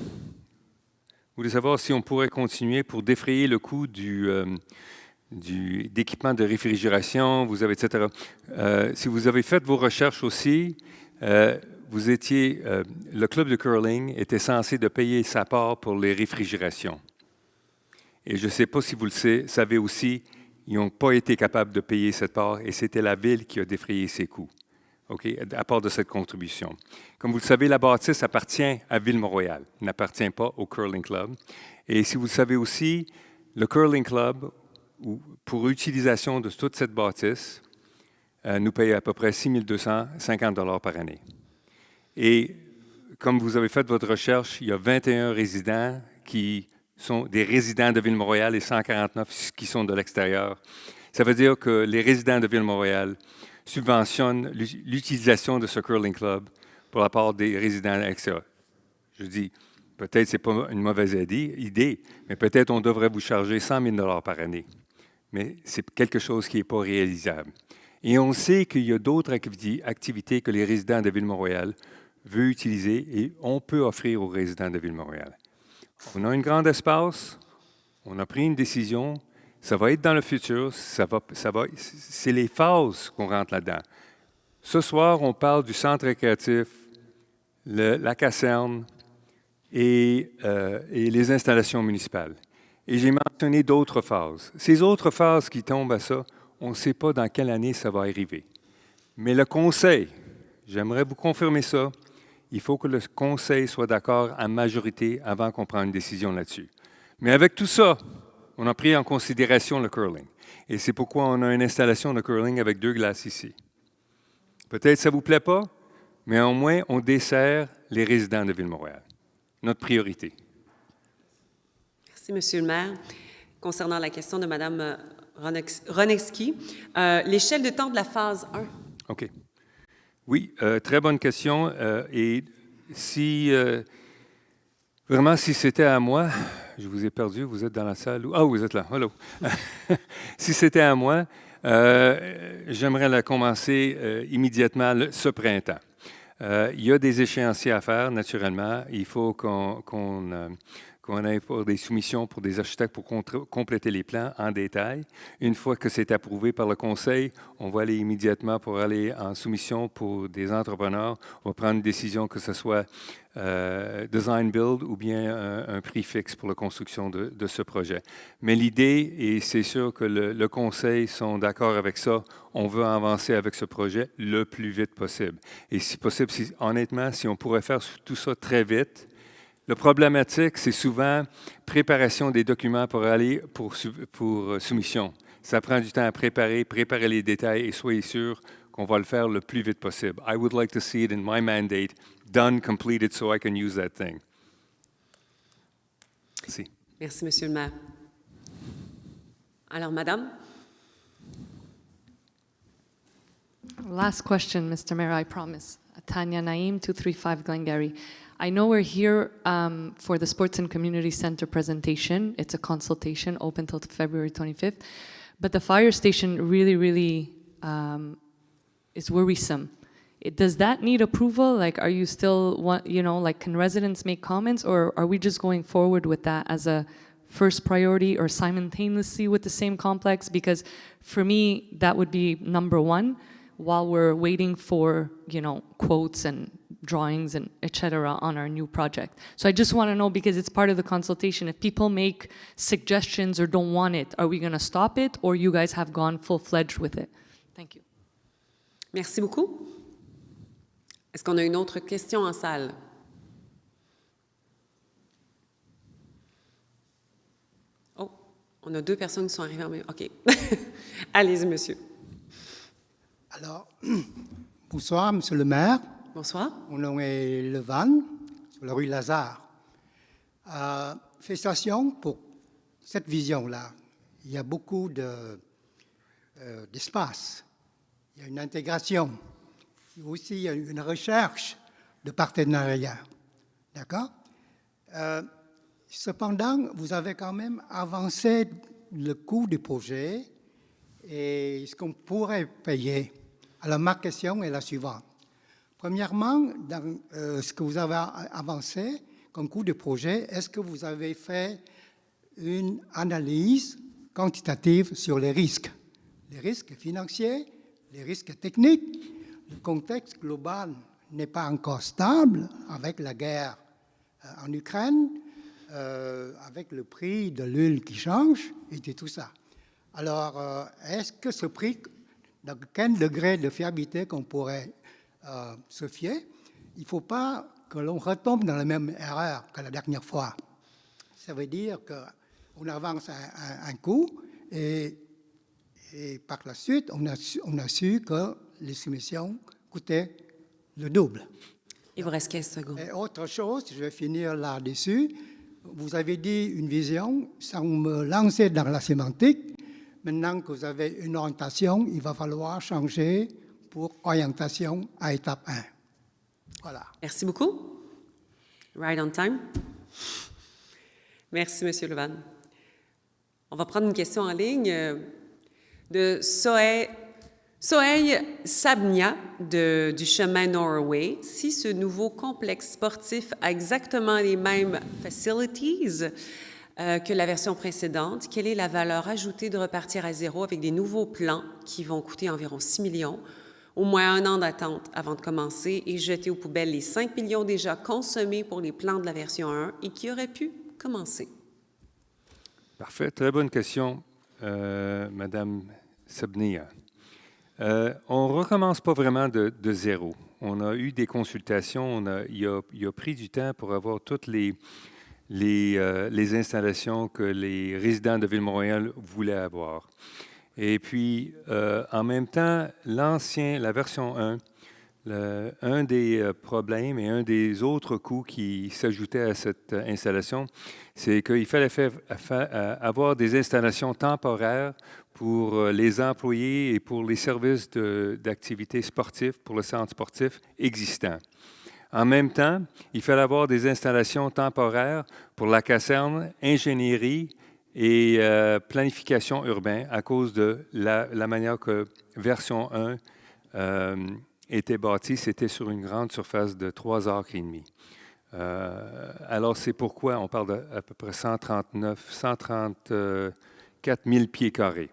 voulez savoir si on pourrait continuer pour défrayer le coût d'équipement de réfrigération, vous avez, etc. Si vous avez fait vos recherches aussi, le club de curling était censé de payer sa part pour les réfrigérations. Et je ne sais pas si vous le savez aussi, ils n'ont pas été capables de payer cette part et c'était la ville qui a défrayé ses coûts, à part de cette contribution. Comme vous le savez, la bâtisse appartient à Ville-Mont-Royal, n'appartient pas au Curling Club. Et si vous le savez aussi, le Curling Club, pour utilisation de toute cette bâtisse, nous paye à peu près 6 250 $ par année. Et comme vous avez fait votre recherche, il y a 21 résidents qui sont des résidents de Ville-Mont-Royal et 149 qui sont de l'extérieur. Ça veut dire que les résidents de Ville-Mont-Royal subventionnent l'utilisation de ce curling club pour la part des résidents extérieurs. Je dis, peut-être ce n'est pas une mauvaise idée, mais peut-être on devrait vous charger 100 000 $ par année. Mais c'est quelque chose qui n'est pas réalisable. Et on sait qu'il y a d'autres activités que les résidents de Ville-Mont-Royal veulent utiliser et on peut offrir aux résidents de Ville-Mont-Royal. On a un grand espace, on a pris une décision, ça va être dans le futur, c'est les phases qu'on rentre là-dedans. Ce soir, on parle du centre récréatif, la caserne et les installations municipales. Et j'ai mentionné d'autres phases. Ces autres phases qui tombent à ça, on ne sait pas dans quelle année ça va arriver. Mais le conseil, j'aimerais vous confirmer ça, il faut que le conseil soit d'accord en majorité avant qu'on prenne une décision là-dessus. Mais avec tout ça, on a pris en considération le curling. Et c'est pourquoi on a une installation de curling avec 2 glaces ici. Peut-être que ça ne vous plaît pas, mais au moins on dessert les résidents de Ville-Mont-Royal. Notre priorité. Merci, Monsieur le maire. Concernant la question de Mme Ronexky, l'échelle de temps de la phase 1. OK. Oui, très bonne question. Et vraiment, si c'était à moi, je vous ai perdu, vous êtes dans la salle. Ah, vous êtes là, hello. Si c'était à moi, j'aimerais la commencer immédiatement ce printemps. Il y a des échéanciers à faire, naturellement. Il faut qu'on aille pour des soumissions pour des architectes pour compléter les plans en détail. Une fois que c'est approuvé par le conseil, on va aller immédiatement pour aller en soumission pour des entrepreneurs. On va prendre une décision que ce soit design build ou bien un prix fixe pour la construction de ce projet. Mais l'idée, et c'est sûr que le conseil sont d'accord avec ça, on veut avancer avec ce projet le plus vite possible. Et si possible, honnêtement, si on pourrait faire tout ça très vite. Le problématique, c'est souvent préparation des documents pour aller pour soumission. Ça prend du temps à préparer les détails et soyez sûr qu'on va le faire le plus vite possible. I would like to see it in my mandate, done, completed, so I can use that thing. Merci. Merci, Monsieur le maire. Alors, Madame? Last question, Mr. Mayor, I promise. Tanya Naim, 235 Glengarry. I know we're here for the Sports and Community Center presentation. It's a consultation open till February 25th. But the fire station really is worrisome. Does that need approval? Like, are you still, can residents make comments, or are we just going forward with that as a first priority or simultaneously with the same complex? Because for me, that would be number one while we're waiting for, quotes and drawings and et cetera on our new project. So I just want to know, because it's part of the consultation, if people make suggestions or don't want it, are we going to stop it, or you guys have gone full-fledged with it? Thank you. Merci beaucoup. Est-ce qu'on a une autre question en salle? Oh, on a 2 personnes qui sont arrivées en même temps. OK. Allez-y, monsieur. Alors, bonsoir, monsieur le maire. Bonsoir. Mon nom est Levan, sur la rue Lazare. Félicitations pour cette vision-là. Il y a beaucoup d'espace. Il y a une intégration. Il y a aussi une recherche de partenariat. D'accord? Cependant, vous avez quand même avancé le coût du projet et ce qu'on pourrait payer. Alors, ma question est la suivante. Premièrement, dans ce que vous avez avancé comme coût de projet, est-ce que vous avez fait une analyse quantitative sur les risques financiers, les risques techniques? Le contexte global n'est pas encore stable avec la guerre en Ukraine, avec le prix de l'huile qui change et tout ça. Alors, est-ce que ce prix, dans quel degré de fiabilité qu'on pourrait se fier? Il ne faut pas que l'on retombe dans la même erreur que la dernière fois. Ça veut dire qu'on avance un coût et par la suite, on a su que les soumissions coûtaient le double. Il vous reste 15 secondes. Et autre chose, je vais finir là-dessus. Vous avez dit une vision, sans me lancer dans la sémantique. Maintenant que vous avez une orientation, il va falloir changer pour orientation à étape 1. Voilà. Merci beaucoup. Right on time. Merci, M. Levan. On va prendre une question en ligne de Soheil Sabnia du chemin Norway. Si ce nouveau complexe sportif a exactement les mêmes facilities que la version précédente, quelle est la valeur ajoutée de repartir à zéro avec des nouveaux plans qui vont coûter environ 6 millions, au moins 1 an d'attente avant de commencer et jeter aux poubelles les 5 millions déjà consommés pour les plans de la version 1 et qui auraient pu commencer? Parfait. Très bonne question, Madame Sabnia. On ne recommence pas vraiment de zéro. On a eu des consultations, il a pris du temps pour avoir toutes les installations que les résidents de Ville-Montréal voulaient avoir. Et puis, en même temps, la version 1, un des problèmes et un des autres coûts qui s'ajoutaient à cette installation, c'est qu'il fallait avoir des installations temporaires pour les employés et pour les services d'activités sportives, pour le centre sportif existant. En même temps, il fallait avoir des installations temporaires pour la caserne, ingénierie et planification urbaine à cause de la manière que version 1 était bâtie. C'était sur une grande surface de 3 acres et demi. Alors, c'est pourquoi on parle d'à peu près 134 000 pieds carrés.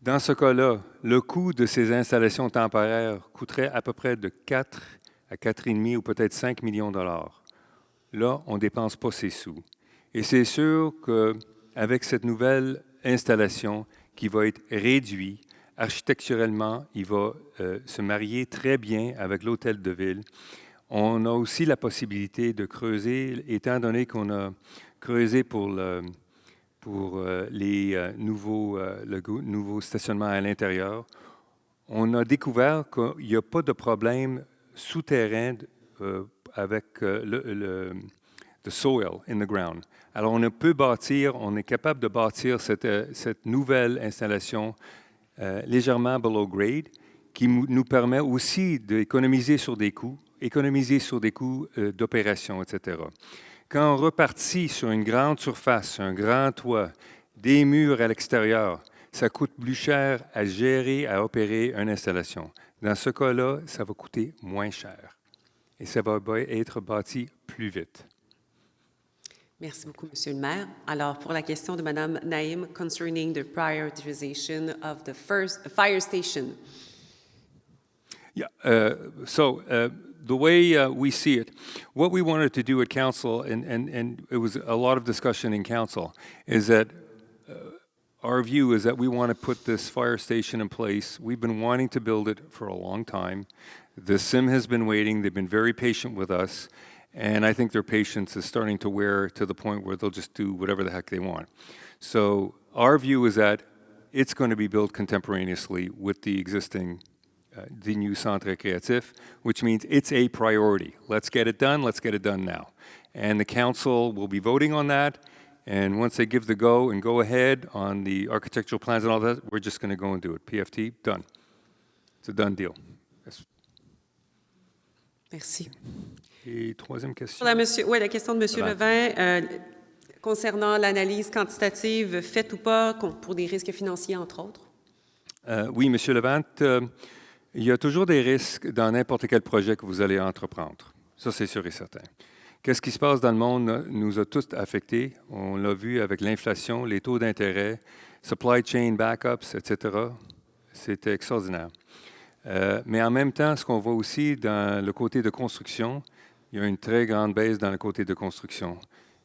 Dans ce cas-là, le coût de ces installations temporaires coûterait à peu près de 4 à 4,5 ou peut-être 5 millions de dollars. Là, on ne dépense pas ces sous. Et c'est sûr qu'avec cette nouvelle installation qui va être réduite, architecturellement, il va se marier très bien avec l'hôtel de ville. On a aussi la possibilité de creuser, étant donné qu'on a creusé pour les nouveaux stationnements à l'intérieur, on a découvert qu'il n'y a pas de problème souterrain avec the soil in the ground. Alors, on est capable de bâtir cette nouvelle installation légèrement below grade qui nous permet aussi d'économiser sur des coûts d'opération, etc. Quand on repartit sur une grande surface, un grand toit, des murs à l'extérieur, ça coûte plus cher à gérer, à opérer une installation. Dans ce cas-là, ça va coûter moins cher et ça va être bâti plus vite. Merci beaucoup, Monsieur le maire. Alors, pour la question de Mme Naïm concerning the prioritization of the first fire station. Yeah, the way we see it, what we wanted to do at council, and it was a lot of discussion in council, is that our view is that we want to put this fire station in place. We've been wanting to build it for a long time. The CIM has been waiting. They've been very patient with us. And I think their patience is starting to wear to the point where they'll just do whatever the heck they want. So our view is that it's going to be built contemporaneously with the existing, the new Centre Créatif, which means it's a priority. Let's get it done. Let's get it done now. And the council will be voting on that. And once they give the go and go ahead on the architectural plans and all that, we're just going to go and do it. PFT, done. It's a done deal. Yes. Merci. Et troisième question. La question de M. Levin concernant l'analyse quantitative faite ou pas pour des risques financiers, entre autres. Oui, M. Levant, Il y a toujours des risques dans n'importe quel projet que vous allez entreprendre. Ça, c'est sûr et certain. Qu'est-ce qui se passe dans le monde nous a tous affectés. On l'a vu avec l'inflation, les taux d'intérêt, supply chain backups, etc. C'était extraordinaire. Mais en même temps, ce qu'on voit aussi dans le côté de construction, il y a une très grande baisse dans le côté de construction.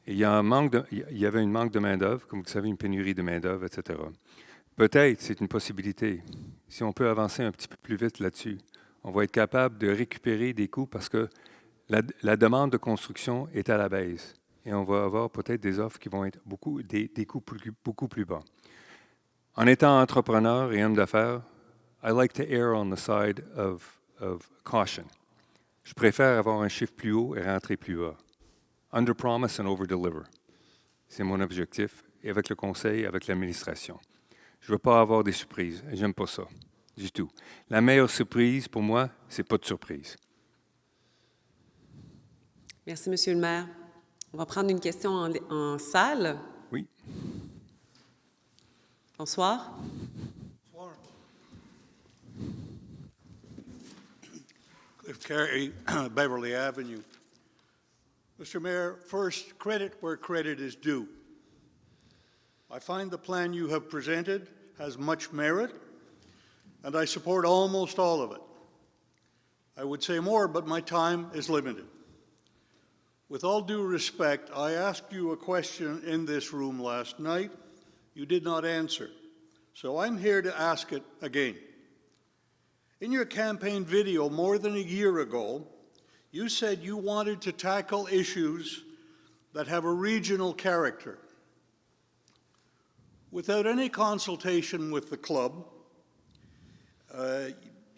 Et il y avait un manque de main-d'œuvre, comme vous savez, une pénurie de main-d'œuvre, etc. Peut-être, c'est une possibilité. Si on peut avancer un petit peu plus vite là-dessus, on va être capable de récupérer des coûts parce que la demande de construction est à la baisse. Et on va avoir peut-être des offres qui vont être des coûts beaucoup plus bas. En étant entrepreneur et homme d'affaires, I like to err on the side of caution. Je préfère avoir un chiffre plus haut et rentrer plus bas. Under promise and over deliver. C'est mon objectif, et avec le conseil, avec l'administration. Je ne veux pas avoir des surprises. J'aime pas ça du tout. La meilleure surprise, pour moi, c'est pas de surprise. Merci, Monsieur le maire. On va prendre une question en salle. Oui. Bonsoir. Bonsoir. Cliff Carey, Beverly Avenue. Mr. Mayor, first, credit where credit is due. I find the plan you have presented has much merit, and I support almost all of it. I would say more, but my time is limited. With all due respect, I asked you a question in this room last night. You did not answer, so I'm here to ask it again. In your campaign video more than a year ago, you said you wanted to tackle issues that have a regional character. Without any consultation with the club,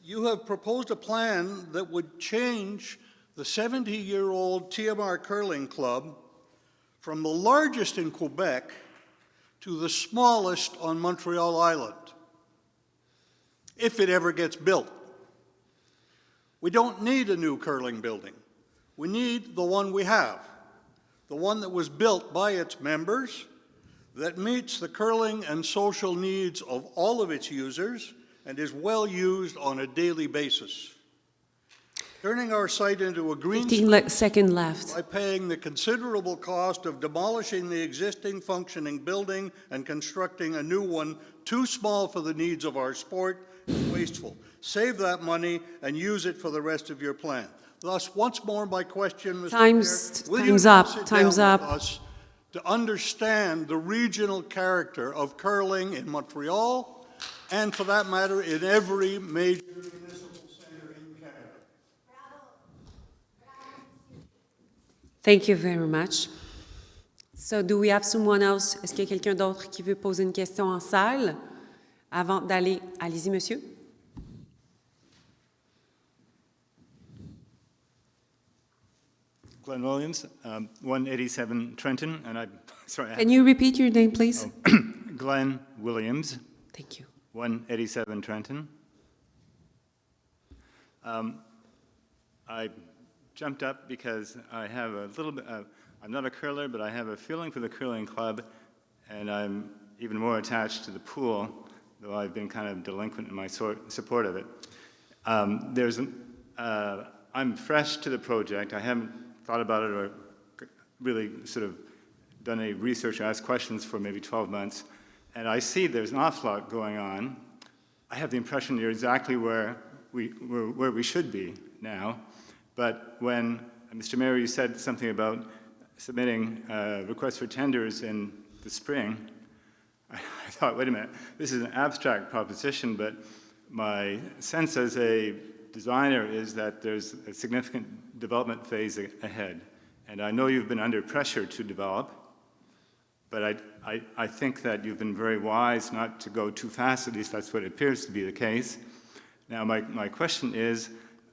you have proposed a plan that would change the 70-year-old TMR Curling Club from the largest in Quebec to the smallest on Montreal Island, if it ever gets built. We don't need a new curling building. We need the one we have, the one that was built by its members, that meets the curling and social needs of all of its users and is well used on a daily basis. Turning our site into a green 15 seconds left. by paying the considerable cost of demolishing the existing functioning building and constructing a new one too small for the needs of our sport is wasteful. Save that money and use it for the rest of your plan. Thus, once more, my question, Mr. Chair, will you now sit down with us to understand the regional character of curling in Montreal, and for that matter, in every major municipal center in Canada? Thank you very much. So, do we have someone else? Est-ce qu'il y a quelqu'un d'autre qui veut poser une question en salle avant d'aller? Allez-y, monsieur. Glenn Williams, 187 Trenton, and I'm sorry. Can you repeat your name, please? Glenn Williams. Thank you. 187 Trenton. I jumped up because I have a little bit, I'm not a curler, but I have a feeling for the curling club, and I'm even more attached to the pool, though I've been kind of delinquent in my support of it. I'm fresh to the project. I haven't thought about it or really sort of done any research or asked questions for maybe 12 months, and I see there's an awful lot going on. I have the impression you're exactly where we should be now, but when, Mr. Mayor, you said something about submitting requests for tenders in the spring, I thought, wait a minute, this is an abstract proposition, but my sense as a designer is that there's a significant development phase ahead. And I know you've been under pressure to develop, but I think that you've been very wise not to go too fast, at least that's what appears to be the case. Now, my question is,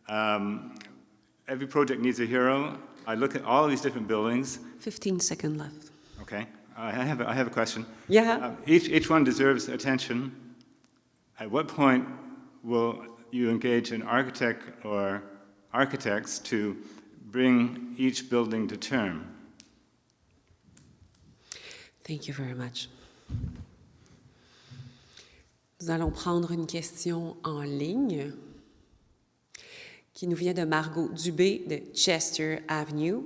every project needs a hero. I look at all these different buildings. 15 seconds left. Okay, I have a question. Yeah. Each one deserves attention. At what point will you engage an architect or architects to bring each building to term? Thank you very much. Nous allons prendre une question en ligne. qui nous vient de Margot Dubé de Chester Avenue.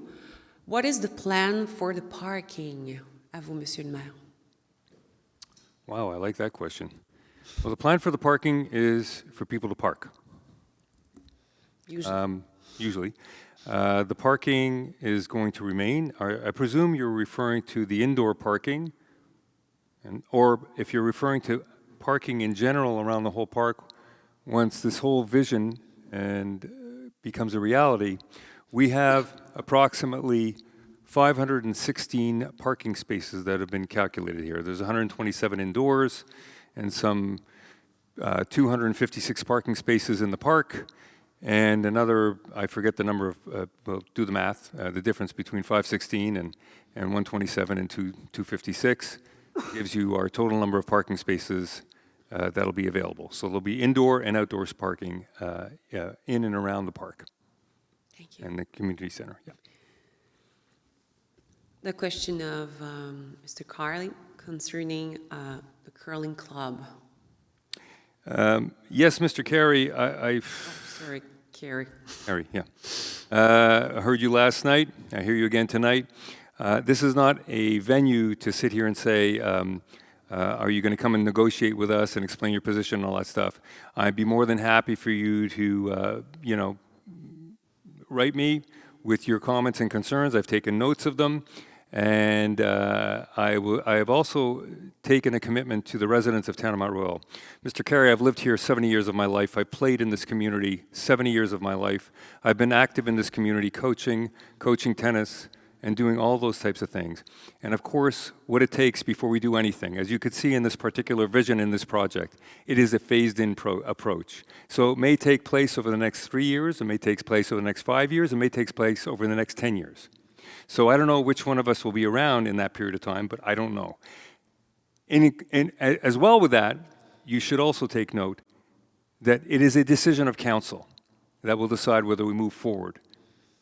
What is the plan for the parking? À vous, Monsieur le maire. Wow, I like that question. Well, the plan for the parking is for people to park. Usually. The parking is going to remain. I presume you're referring to the indoor parking, or if you're referring to parking in general around the whole park, once this whole vision becomes a reality, we have approximately 516 parking spaces that have been calculated here. There's 127 indoors and some 256 parking spaces in the park, and another, I forget the number of, well, do the math, the difference between 516 and 127 and 256 gives you our total number of parking spaces that'll be available. So there'll be indoor and outdoors parking in and around the park. Thank you. And the community center, yeah. The question of Mr. Carley concerning the curling club. Yes, Mr. Carey, Sorry, Carey. Carey, yeah. I heard you last night. I hear you again tonight. This is not a venue to sit here and say, are you going to come and negotiate with us and explain your position and all that stuff. I'd be more than happy for you to, write me with your comments and concerns. I've taken notes of them. And I have also taken a commitment to the residents of Town of Mount Royal. Mr. Carey, I've lived here 70 years of my life. I've played in this community 70 years of my life. I've been active in this community, coaching tennis, and doing all those types of things. And of course, what it takes before we do anything, as you could see in this particular vision in this project, it is a phased-in approach. So it may take place over the next 3 years, it may take place over the next 5 years, it may take place over the next 10 years. So I don't know which one of us will be around in that period of time, but I don't know. And as well with that, you should also take note that it is a decision of council that will decide whether we move forward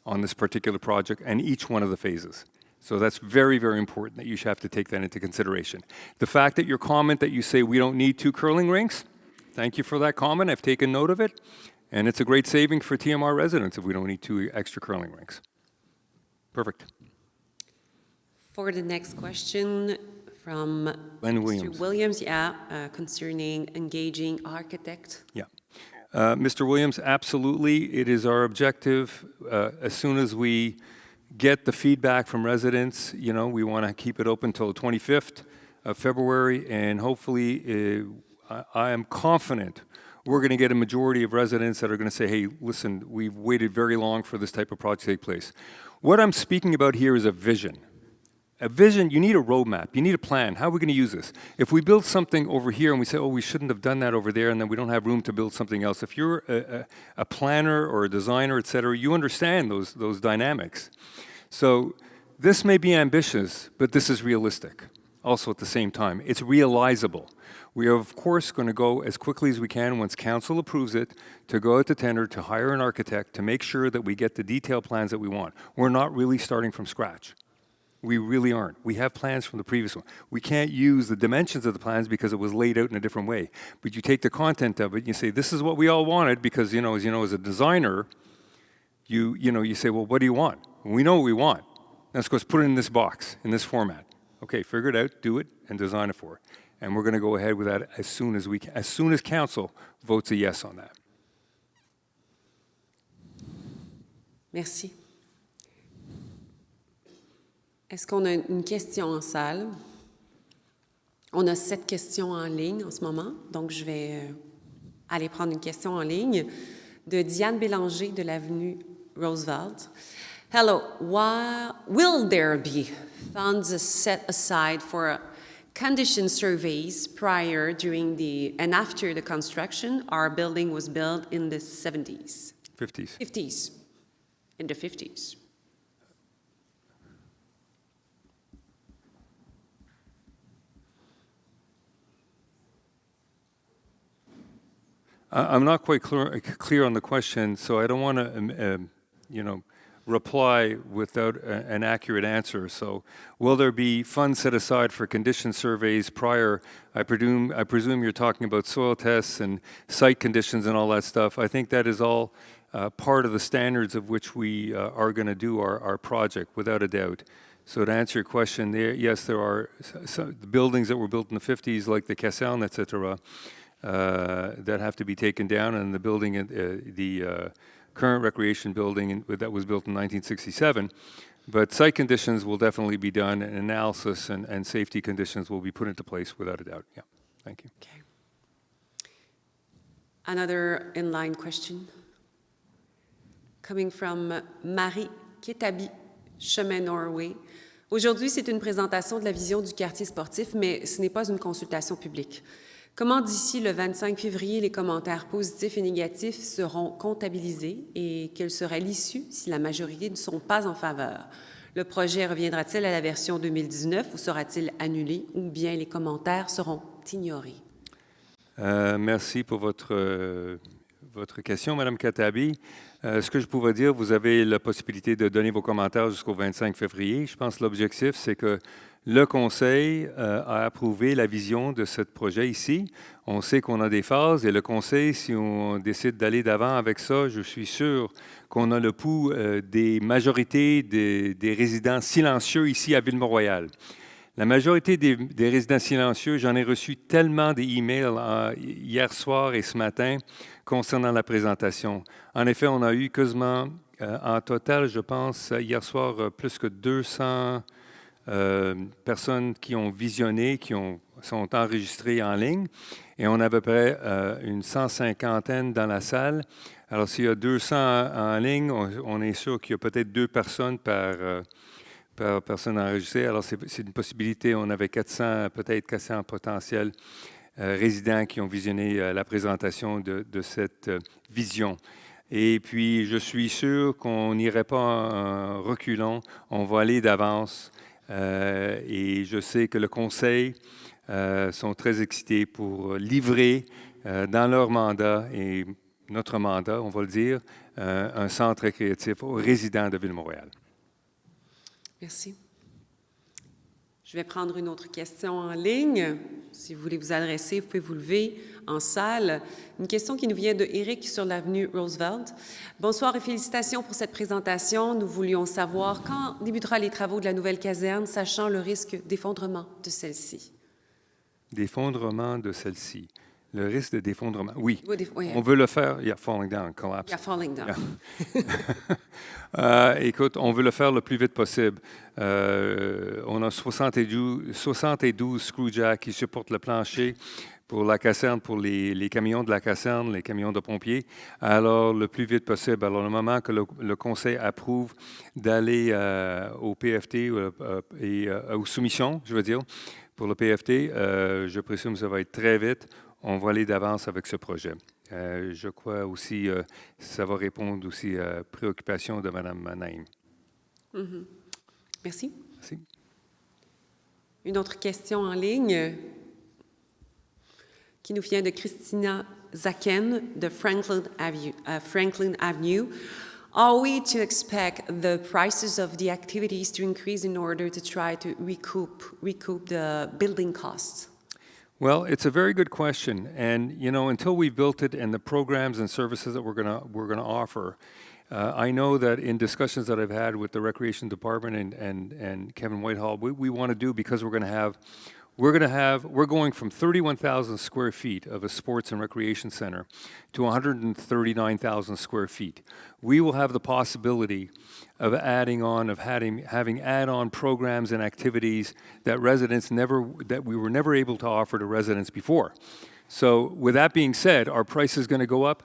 on this particular project and each one of the phases. So that's very, very important that you should have to take that into consideration. The fact that your comment that you say we don't need 2 curling rinks, thank you for that comment. I've taken note of it. And it's a great saving for TMR residents if we don't need 2 extra curling rinks. Perfect. For the next question from Glenn Mr. Williams, concerning engaging architect. Yeah. Mr. Williams, absolutely. It is our objective as soon as we get the feedback from residents, we want to keep it open till the 25th of February, and hopefully I am confident we're going to get a majority of residents that are going to say, hey, listen, we've waited very long for this type of project to take place. What I'm speaking about here is a vision. A vision, you need a roadmap, you need a plan. How are we going to use this? If we build something over here and we say, oh, we shouldn't have done that over there, and then we don't have room to build something else. If you're a planner or a designer, et cetera, you understand those dynamics. So this may be ambitious, but this is realistic. Also at the same time, it's realizable. We are, of course, going to go as quickly as we can once council approves it to go out to tender, to hire an architect, to make sure that we get the detailed plans that we want. We're not really starting from scratch. We really aren't. We have plans from the previous one. We can't use the dimensions of the plans because it was laid out in a different way. But you take the content of it and you say, this is what we all wanted because, as a designer, you say, well, what do you want? We know what we want. Let's go put it in this box, in this format. Okay, figure it out, do it, and design it for it. And we're going to go ahead with that as soon as council votes a yes on that. Merci. Est-ce qu'on a une question en salle? On a 7 questions en ligne en ce moment, donc je vais aller prendre une question en ligne de Diane Bélanger de l'avenue Roosevelt. Hello, will there be funds set aside for condition surveys prior, during and after the construction? Our building was built in the 70s. 50s. 50s. In the 50s. I'm not quite clear on the question, so I don't want to, reply without an accurate answer. So, will there be funds set aside for condition surveys prior? I presume you're talking about soil tests and site conditions and all that stuff. I think that is all part of the standards of which we are going to do our project, without a doubt. So to answer your question, yes, there are some buildings that were built in the 50s, like the caserne, etc., that have to be taken down, and the building, the current recreation building that was built in 1967. But site conditions will definitely be done, and analysis and safety conditions will be put into place without a doubt. Yeah, thank you. Okay. Another in-line question coming from Marie Ketabi, Chemin Norway. Aujourd'hui, c'est une présentation de la vision du quartier sportif, mais ce n'est pas une consultation publique. Comment d'ici le 25 février, les commentaires positifs et négatifs seront comptabilisés et quelle sera l'issue si la majorité ne sont pas en faveur? Le projet reviendra-t-il à la version 2019 ou sera-t-il annulé ou bien les commentaires seront ignorés? Merci pour votre question, Mme Katabi. Ce que je pourrais dire, vous avez la possibilité de donner vos commentaires jusqu'au 25 février. Je pense que l'objectif, c'est que le Conseil a approuvé la vision de ce projet ici. On sait qu'on a des phases et le Conseil, si on décide d'aller d'avant avec ça, je suis sûr qu'on a le pouls des majorités des résidents silencieux ici à Ville-Mont-Royal. La majorité des résidents silencieux, j'en ai reçu tellement d'emails hier soir et ce matin concernant la présentation. En effet, on a eu quasiment, en total, je pense, hier soir, plus que 200 personnes qui ont visionné, sont enregistrées en ligne, et on a à peu près une 150aine dans la salle. Alors, s'il y a 200 en ligne, on est sûr qu'il y a peut-être 2 personnes par personne enregistrée. Alors, c'est une possibilité. On avait peut-être 400 potentiels résidents qui ont visionné la présentation de cette vision. Et puis, je suis sûr qu'on n'irait pas en reculant. On va aller d'avance. Et je sais que le Conseil sont très excités pour livrer dans leur mandat et notre mandat, on va le dire, un centre récréatif aux résidents de Ville-Mont-Royal. Merci. Je vais prendre une autre question en ligne. Si vous voulez vous adresser, vous pouvez vous lever en salle. Une question qui nous vient de Eric sur l'avenue Roosevelt. Bonsoir et félicitations pour cette présentation. Nous voulions savoir quand débutera les travaux de la nouvelle caserne, sachant le risque d'effondrement de celle-ci. D'effondrement de celle-ci. Le risque d'effondrement, oui. Oui. On veut le faire. Yeah, falling down, collapse. Yeah, falling down. Yeah. Écoute, on veut le faire le plus vite possible. On a 72 screwjacks qui supportent le plancher pour la caserne, pour les camions de la caserne, les camions de pompiers. Alors, le plus vite possible. Alors, le moment que le Conseil approuve d'aller au PFT et aux soumissions, je veux dire, pour le PFT, je présume que ça va être très vite. On va aller d'avance avec ce projet. Je crois aussi que ça va répondre aussi à la préoccupation de Mme Naïm. Mm-hmm. Merci. Merci. Une autre question en ligne qui nous vient de Christina Zaken de Franklin Avenue. Are we to expect the prices of the activities to increase in order to try to recoup the building costs? Well, it's a very good question, and until we've built it and the programs and services that we're gonna offer, I know that in discussions that I've had with the Recreation Department and Kevin Whitehall, we want to do because we're going from 31,000 square feet of a sports and recreation center to 139,000 square feet. We will have the possibility of having add-on programs and activities that we were never able to offer to residents before. So with that being said, our price is going to go up.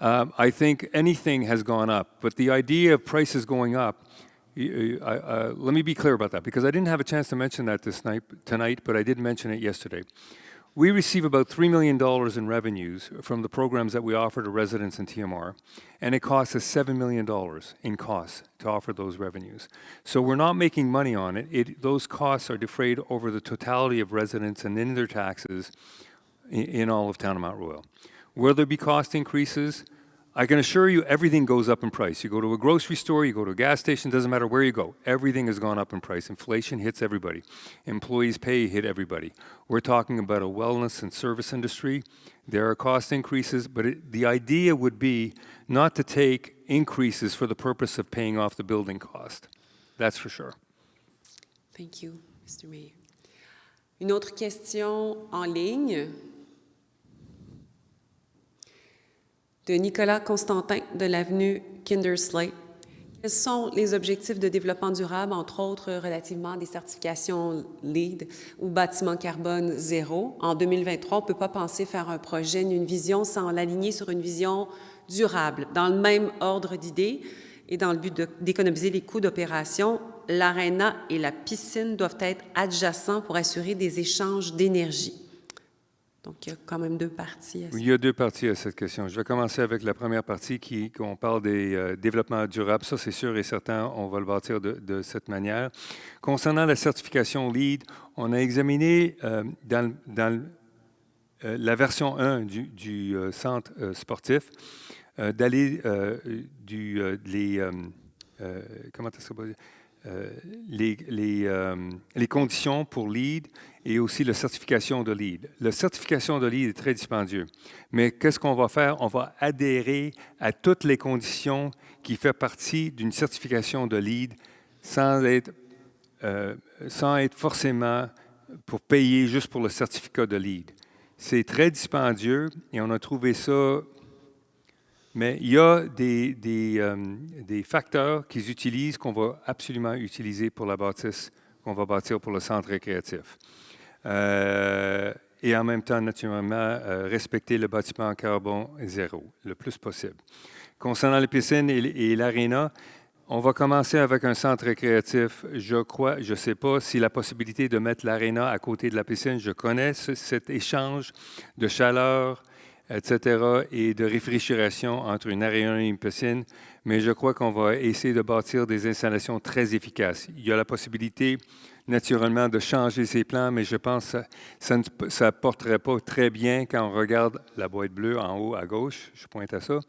I think anything has gone up, but the idea of prices going up, let me be clear about that, because I didn't have a chance to mention that tonight, but I did mention it yesterday. We receive about $3 million in revenues from the programs that we offer to residents in TMR, and it costs us $7 million in costs to offer those revenues. So we're not making money on it. Those costs are defrayed over the totality of residents and in their taxes in all of Town of Mount Royal. Will there be cost increases? I can assure you everything goes up in price. You go to a grocery store, you go to a gas station, doesn't matter where you go. Everything has gone up in price. Inflation hits everybody. Employees' pay hit everybody. We're talking about a wellness and service industry. There are cost increases, but the idea would be not to take increases for the purpose of paying off the building cost. That's for sure. Thank you, Mr. Mayor. Une autre question en ligne de Nicolas Constantin de l'avenue Kindersley. Quels sont les objectifs de développement durable, entre autres relativement à des certifications LEED ou bâtiment carbone zéro? En 2023, on ne peut pas penser faire un projet, une vision sans l'aligner sur une vision durable. Dans le même ordre d'idées et dans le but d'économiser les coûts d'opération, l'aréna et la piscine doivent être adjacents pour assurer des échanges d'énergie. Donc, il y a quand même deux parties à ça. Il y a deux parties à cette question. Je vais commencer avec la première partie qu'on parle des développements durables. Ça, c'est sûr et certain, on va le bâtir de cette manière. Concernant la certification LEED, on a examiné dans la version 1 du centre sportif d'aller comment est-ce que les conditions pour LEED et aussi la certification de LEED. La certification de LEED est très dispendieuse. Mais qu'est-ce qu'on va faire? On va adhérer à toutes les conditions qui font partie d'une certification de LEED sans être forcément pour payer juste pour le certificat de LEED. C'est très dispendieux et on a trouvé ça. Mais il y a des facteurs qu'ils utilisent qu'on va absolument utiliser pour la bâtisse qu'on va bâtir pour le centre récréatif. Et en même temps, naturellement, respecter le bâtiment en carbone zéro, le plus possible. Concernant les piscines et l'aréna, on va commencer avec un centre récréatif. Je ne sais pas si la possibilité de mettre l'aréna à côté de la piscine, je connais cet échange de chaleur, etc., et de réfrigération entre une aréna et une piscine, mais je crois qu'on va essayer de bâtir des installations très efficaces. Il y a la possibilité, naturellement, de changer ces plans, mais je pense que ça ne porterait pas très bien quand on regarde la boîte bleue en haut à gauche, je pointe à ça,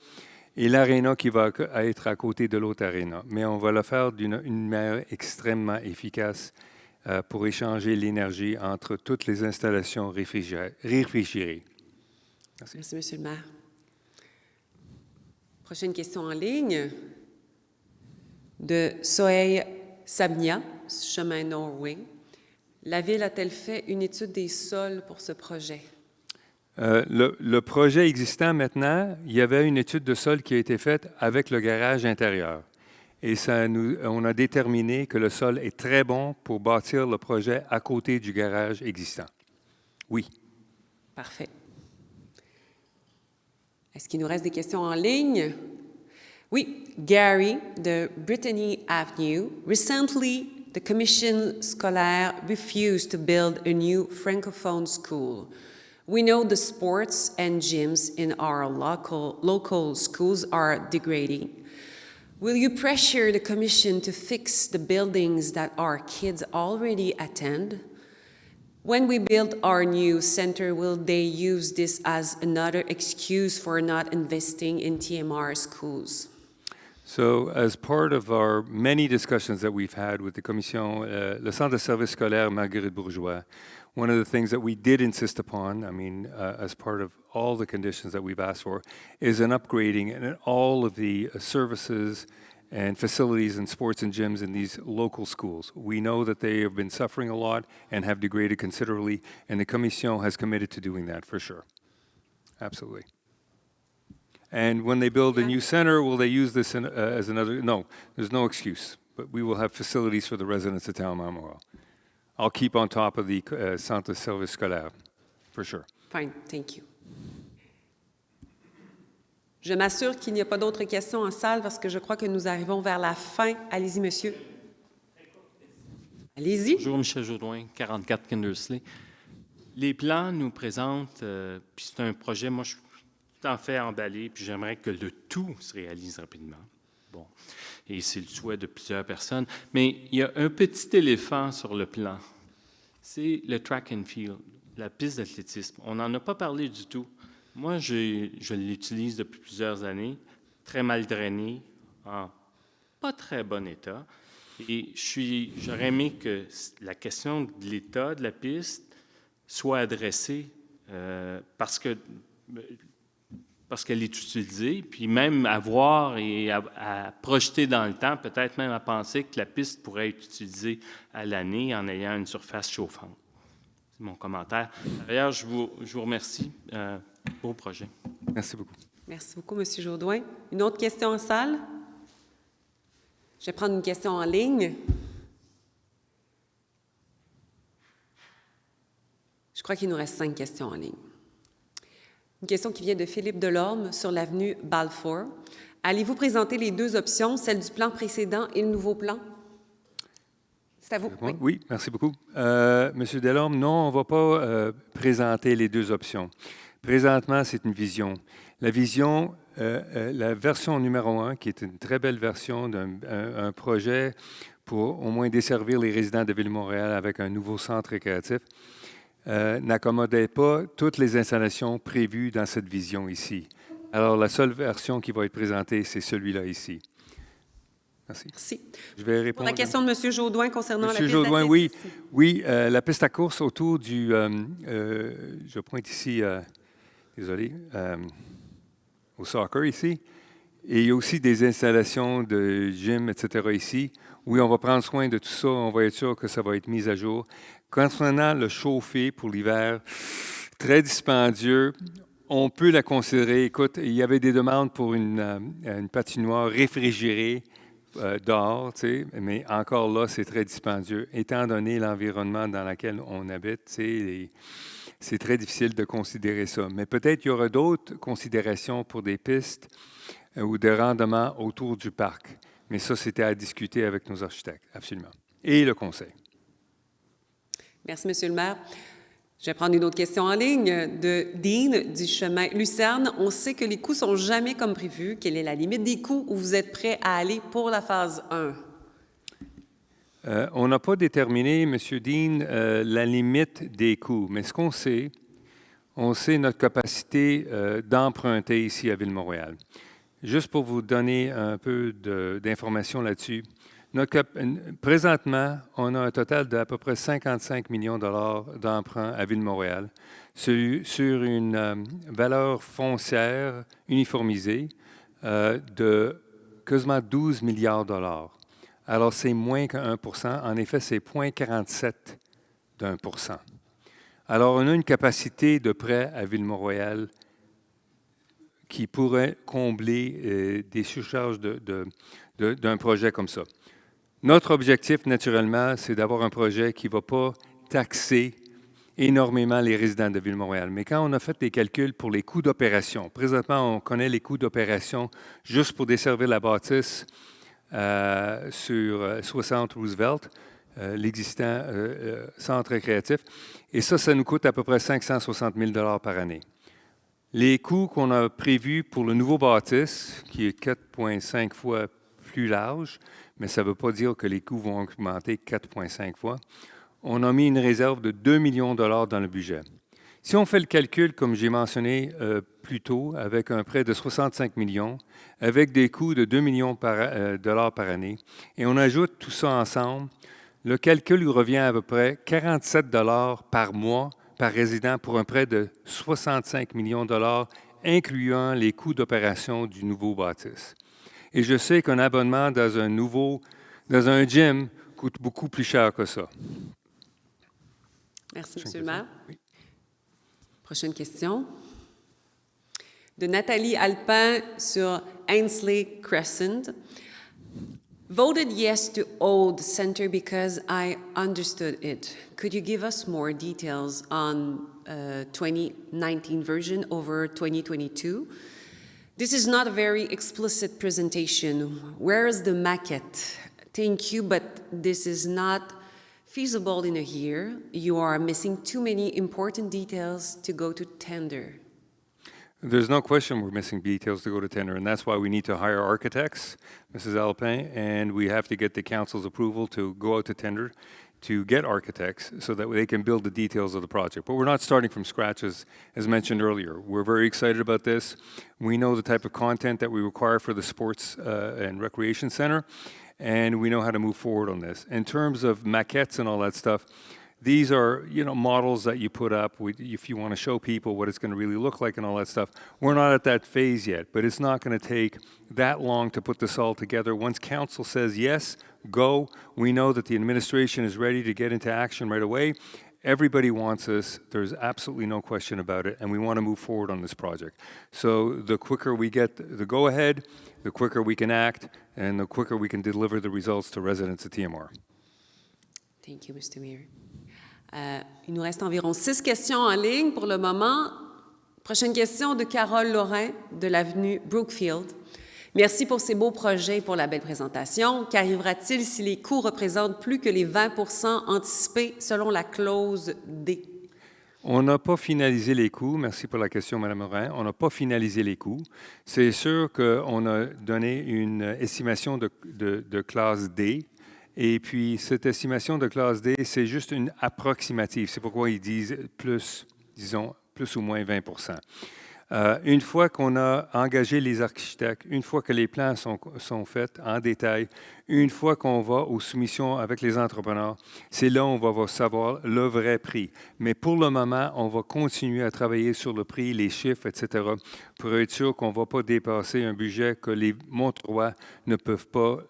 et l'aréna qui va être à côté de l'autre aréna. Mais on va le faire d'une manière extrêmement efficace pour échanger l'énergie entre toutes les installations réfrigérées. Merci. Merci, Monsieur le maire. Prochaine question en ligne de Soheil Sabnia, chemin Norway. La Ville a-t-elle fait une étude des sols pour ce projet? Le projet existant maintenant, il y avait une étude de sol qui a été faite avec le garage intérieur. Et on a déterminé que le sol est très bon pour bâtir le projet à côté du garage existant. Oui. Parfait. Est-ce qu'il nous reste des questions en ligne? Oui, Gary de Brittany Avenue. Recently, the Commission scolaire refused to build a new francophone school. We know the sports and gyms in our local schools are degrading. Will you pressure the Commission to fix the buildings that our kids already attend? When we build our new center, will they use this as another excuse for not investing in TMR schools? So, as part of our many discussions that we've had with the Commission, le Centre de services scolaires Marguerite Bourgeois, one of the things that we did insist upon, as part of all the conditions that we've asked for, is an upgrading in all of the services and facilities and sports and gyms in these local schools. We know that they have been suffering a lot and have degraded considerably, and the Commission has committed to doing that for sure. Absolutely. And when they build a new center, will they use this as another? No, there's no excuse, but we will have facilities for the residents of Tallaght-Montmoreau. I'll keep on top of the Centre de services scolaires, for sure. Fine, thank you. Je m'assure qu'il n'y a pas d'autres questions en salle parce que je crois que nous arrivons vers la fin. Allez-y, monsieur. Allez-y. Bonjour, Michel Jodoin, 44 Kindersley. Les plans nous présentent, puis c'est un projet, moi je suis tout en fait emballé, puis j'aimerais que le tout se réalise rapidement. Bon, et c'est le souhait de plusieurs personnes. Mais il y a un petit éléphant sur le plan. C'est le track and field, la piste d'athlétisme. On n'en a pas parlé du tout. Moi, je l'utilise depuis plusieurs années. très mal drainé, en pas très bon état. Et j'aurais aimé que la question de l'état de la piste soit adressée parce qu'elle est utilisée, puis même à voir et à projeter dans le temps, peut-être même à penser que la piste pourrait être utilisée à l'année en ayant une surface chauffante. C'est mon commentaire. D'ailleurs, je vous remercie. Beau projet. Merci beaucoup. Merci beaucoup, M. Jourdouin. Une autre question en salle? Je vais prendre une question en ligne. Je crois qu'il nous reste 5 questions en ligne. Une question qui vient de Philippe Delorme sur l'avenue Balfour. Allez-vous présenter les 2 options, celle du plan précédent et le nouveau plan? C'est à vous. Oui, merci beaucoup. Monsieur Delorme, non, on ne va pas présenter les 2 options. Présentement, c'est une vision. La vision, la version numéro 1, qui est une très belle version d'un projet pour au moins desservir les résidents de Ville-Montréal avec un nouveau centre récréatif, n'accommodait pas toutes les installations prévues dans cette vision ici. Alors, la seule version qui va être présentée, c'est celui-là ici. Merci. Merci. Je vais répondre. Pour la question de M. Jourdouin concernant la piste Jourdouin, athlétique. oui, la piste à course autour du... je pointe ici, désolé, au soccer ici. Et il y a aussi des installations de gym, etc. ici. Oui, on va prendre soin de tout ça. On va être sûr que ça va être mis à jour. Concernant le chauffer pour l'hiver, très dispendieux. On peut la considérer. Écoute, il y avait des demandes pour une patinoire réfrigérée dehors, tu sais, mais encore là, c'est très dispendieux. Étant donné l'environnement dans lequel on habite, tu sais, c'est très difficile de considérer ça. Mais peut-être qu'il y aura d'autres considérations pour des pistes ou des rendements autour du parc. Mais ça, c'était à discuter avec nos architectes, absolument. Et le conseil. Merci, M. le maire. Je vais prendre une autre question en ligne de Dean du chemin Lucerne. On sait que les coûts ne sont jamais comme prévu. Quelle est la limite des coûts où vous êtes prêt à aller pour la phase 1? On n'a pas déterminé, M. Dean, la limite des coûts. Mais ce qu'on sait, on sait notre capacité d'emprunter ici à Ville-Montréal. Juste pour vous donner un peu d'informations là-dessus, présentement, on a un total d'à peu près 55 millions de dollars d'emprunt à Ville-Montréal sur une valeur foncière uniformisée de quasiment 12 milliards de dollars. Alors, c'est moins que 1 %. En effet, c'est 0,47 %. Alors, on a une capacité de prêt à Ville-Montréal qui pourrait combler des surcharges d'un projet comme ça. Notre objectif, naturellement, c'est d'avoir un projet qui ne va pas taxer énormément les résidents de Ville-Montréal. Mais quand on a fait les calculs pour les coûts d'opération, présentement, on connaît les coûts d'opération juste pour desservir la bâtisse sur 60 Roosevelt, l'existant centre récréatif. Et ça nous coûte à peu près 560 000 $ par année. Les coûts qu'on a prévus pour le nouveau bâtisse, qui est 4,5 fois plus large, mais ça ne veut pas dire que les coûts vont augmenter 4,5 fois. On a mis une réserve de 2 millions de dollars dans le budget. Si on fait le calcul, comme j'ai mentionné plus tôt, avec un prêt de 65 millions, avec des coûts de 2 millions de dollars par année, et on ajoute tout ça ensemble, le calcul revient à peu près 47 $ par mois par résident pour un prêt de 65 millions de dollars, incluant les coûts d'opération du nouveau bâtisse. Et je sais qu'un abonnement dans un gym coûte beaucoup plus cher que ça. Merci, M. le maire. Oui. Prochaine question. De Nathalie Alpin sur Ainsley Crescent. Voted yes to old center because I understood it. Could you give us more details on 2019 version over 2022? This is not a very explicit presentation. Where is the maquette? Thank you, but this is not feasible in a year. You are missing too many important details to go to tender. There's no question we're missing details to go to tender, and that's why we need to hire architects, Mrs. Alpin, and we have to get the council's approval to go out to tender to get architects so that they can build the details of the project. But we're not starting from scratch, as mentioned earlier. We're very excited about this. We know the type of content that we require for the sports and recreation center, and we know how to move forward on this. In terms of maquettes and all that stuff, these are, models that you put up if you want to show people what it's going to really look like and all that stuff. We're not at that phase yet, but it's not going to take that long to put this all together. Once council says yes, go, we know that the administration is ready to get into action right away. Everybody wants this. There's absolutely no question about it, and we want to move forward on this project. So the quicker we get the go-ahead, the quicker we can act, and the quicker we can deliver the results to residents of TMR. Thank you, Mr. Mayor. Il nous reste environ 6 questions en ligne pour le moment. Prochaine question de Carole Lorrain de l'avenue Brookfield. Merci pour ces beaux projets et pour la belle présentation. Qu'arrivera-t-il si les coûts représentent plus que les 20% anticipés selon la clause D? On n'a pas finalisé les coûts. Merci pour la question, Mme Morin. On n'a pas finalisé les coûts. C'est sûr qu'on a donné une estimation de classe D. Et puis, cette estimation de classe D, c'est juste une approximative. C'est pourquoi ils disent plus ou moins 20%. Une fois qu'on a engagé les architectes, une fois que les plans sont faits en détail, une fois qu'on va aux soumissions avec les entrepreneurs, c'est là où on va savoir le vrai prix. Mais pour le moment, on va continuer à travailler sur le prix, les chiffres, etc., pour être sûr qu'on ne va pas dépasser un budget que les Montrois ne peuvent pas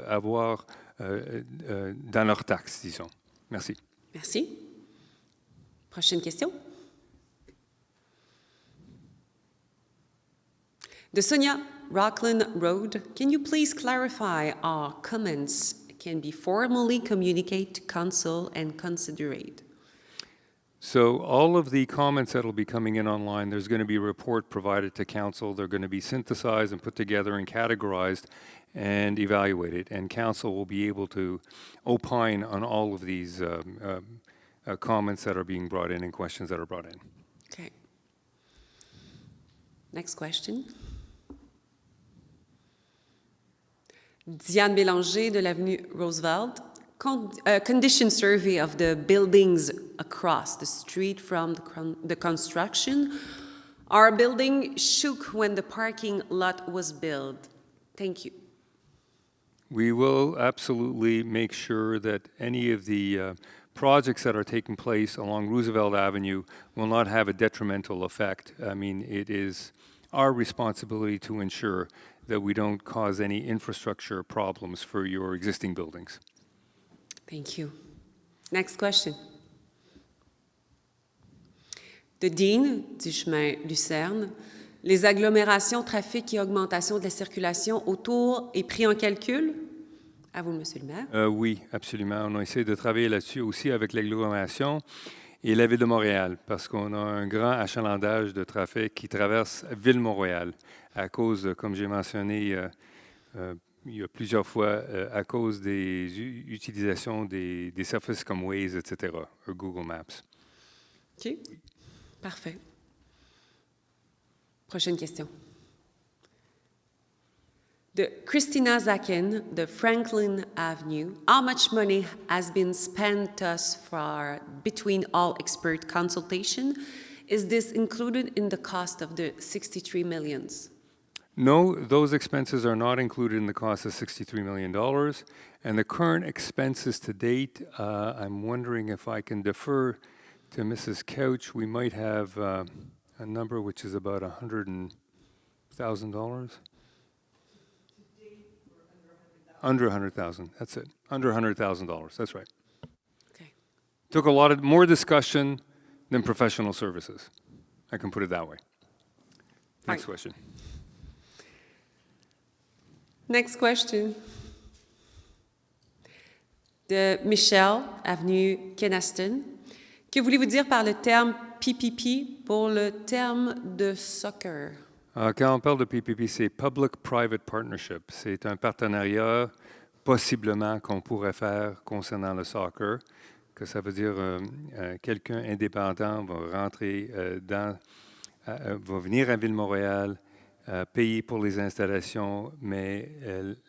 avoir dans leurs taxes, disons. Merci. Merci. Prochaine question. De Sonia, Rockland Road, can you please clarify our comments can be formally communicated to council and considered? So all of the comments that will be coming in online, there's going to be a report provided to council. They're going to be synthesized and put together and categorized and evaluated. And council will be able to opine on all of these comments that are being brought in and questions that are brought in. Okay. Next question. Diane Bélanger de l'avenue Roosevelt. Condition survey of the buildings across the street from the construction. Our building shook when the parking lot was built. Thank you. We will absolutely make sure that any of the projects that are taking place along Roosevelt Avenue will not have a detrimental effect. I mean, it is our responsibility to ensure that we don't cause any infrastructure problems for your existing buildings. Thank you. Next question. De Dean, du chemin Lucerne. Les agglomérations, trafic et augmentation de la circulation autour est pris en calcul? À vous, Monsieur le maire. Oui, absolument. On a essayé de travailler là-dessus aussi avec l'agglomération et la Ville de Montréal, parce qu'on a un grand achalandage de trafic qui traverse Ville-Montréal à cause, comme j'ai mentionné il y a plusieurs fois, à cause des utilisations des services comme Waze, etc., ou Google Maps. OK. Parfait. Prochaine question. De Christina Zakin, de Franklin Avenue. How much money has been spent thus far between all expert consultation? Is this included in the cost of the $63 million? No, those expenses are not included in the cost of $63 million. And the current expenses to date, I'm wondering if I can defer to Mrs. Couch. We might have a number which is about $100,000. Under $100,000. That's it. Under $100,000. That's right. Okay. Took a lot more discussion than professional services. I can put it that way. Next question. Next question. De Michel, avenue Kenaston. Que voulez-vous dire par le terme PPP pour le terme de soccer? Quand on parle de PPP, c'est Public-Private Partnership. C'est un partenariat possiblement qu'on pourrait faire concernant le soccer, que ça veut dire quelqu'un indépendant va rentrer dans va venir à Ville-Montréal, payer pour les installations, mais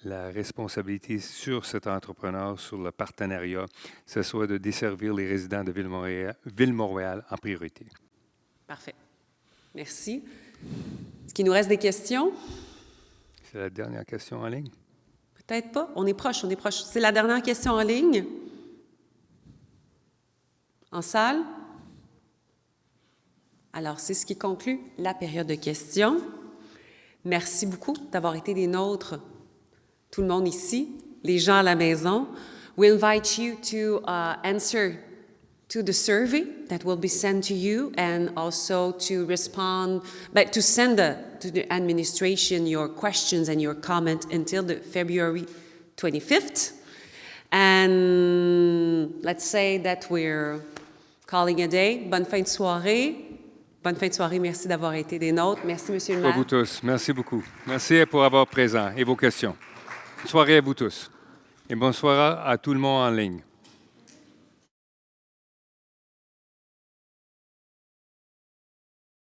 la responsabilité sur cet entrepreneur, sur le partenariat, ce soit de desservir les résidents de Ville-Montréal en priorité. Parfait. Merci. Est-ce qu'il nous reste des questions? C'est la dernière question en ligne. Peut-être pas. On est proche, on est proche. C'est la dernière question en ligne? En salle? Alors, c'est ce qui conclut la période de questions. Merci beaucoup d'avoir été des nôtres, tout le monde ici, les gens à la maison. We invite you to answer to the survey that will be sent to you and also to respond, but to send to the administration your questions and your comments until the February 25th. And let's say that we're calling a day. Bonne fin de soirée. Bonne fin de soirée. Merci d'avoir été des nôtres. Merci, Monsieur le maire. À vous tous. Merci beaucoup. Merci pour avoir présent et vos questions. Bonne soirée à vous tous. Et bonsoir à tout le monde en ligne.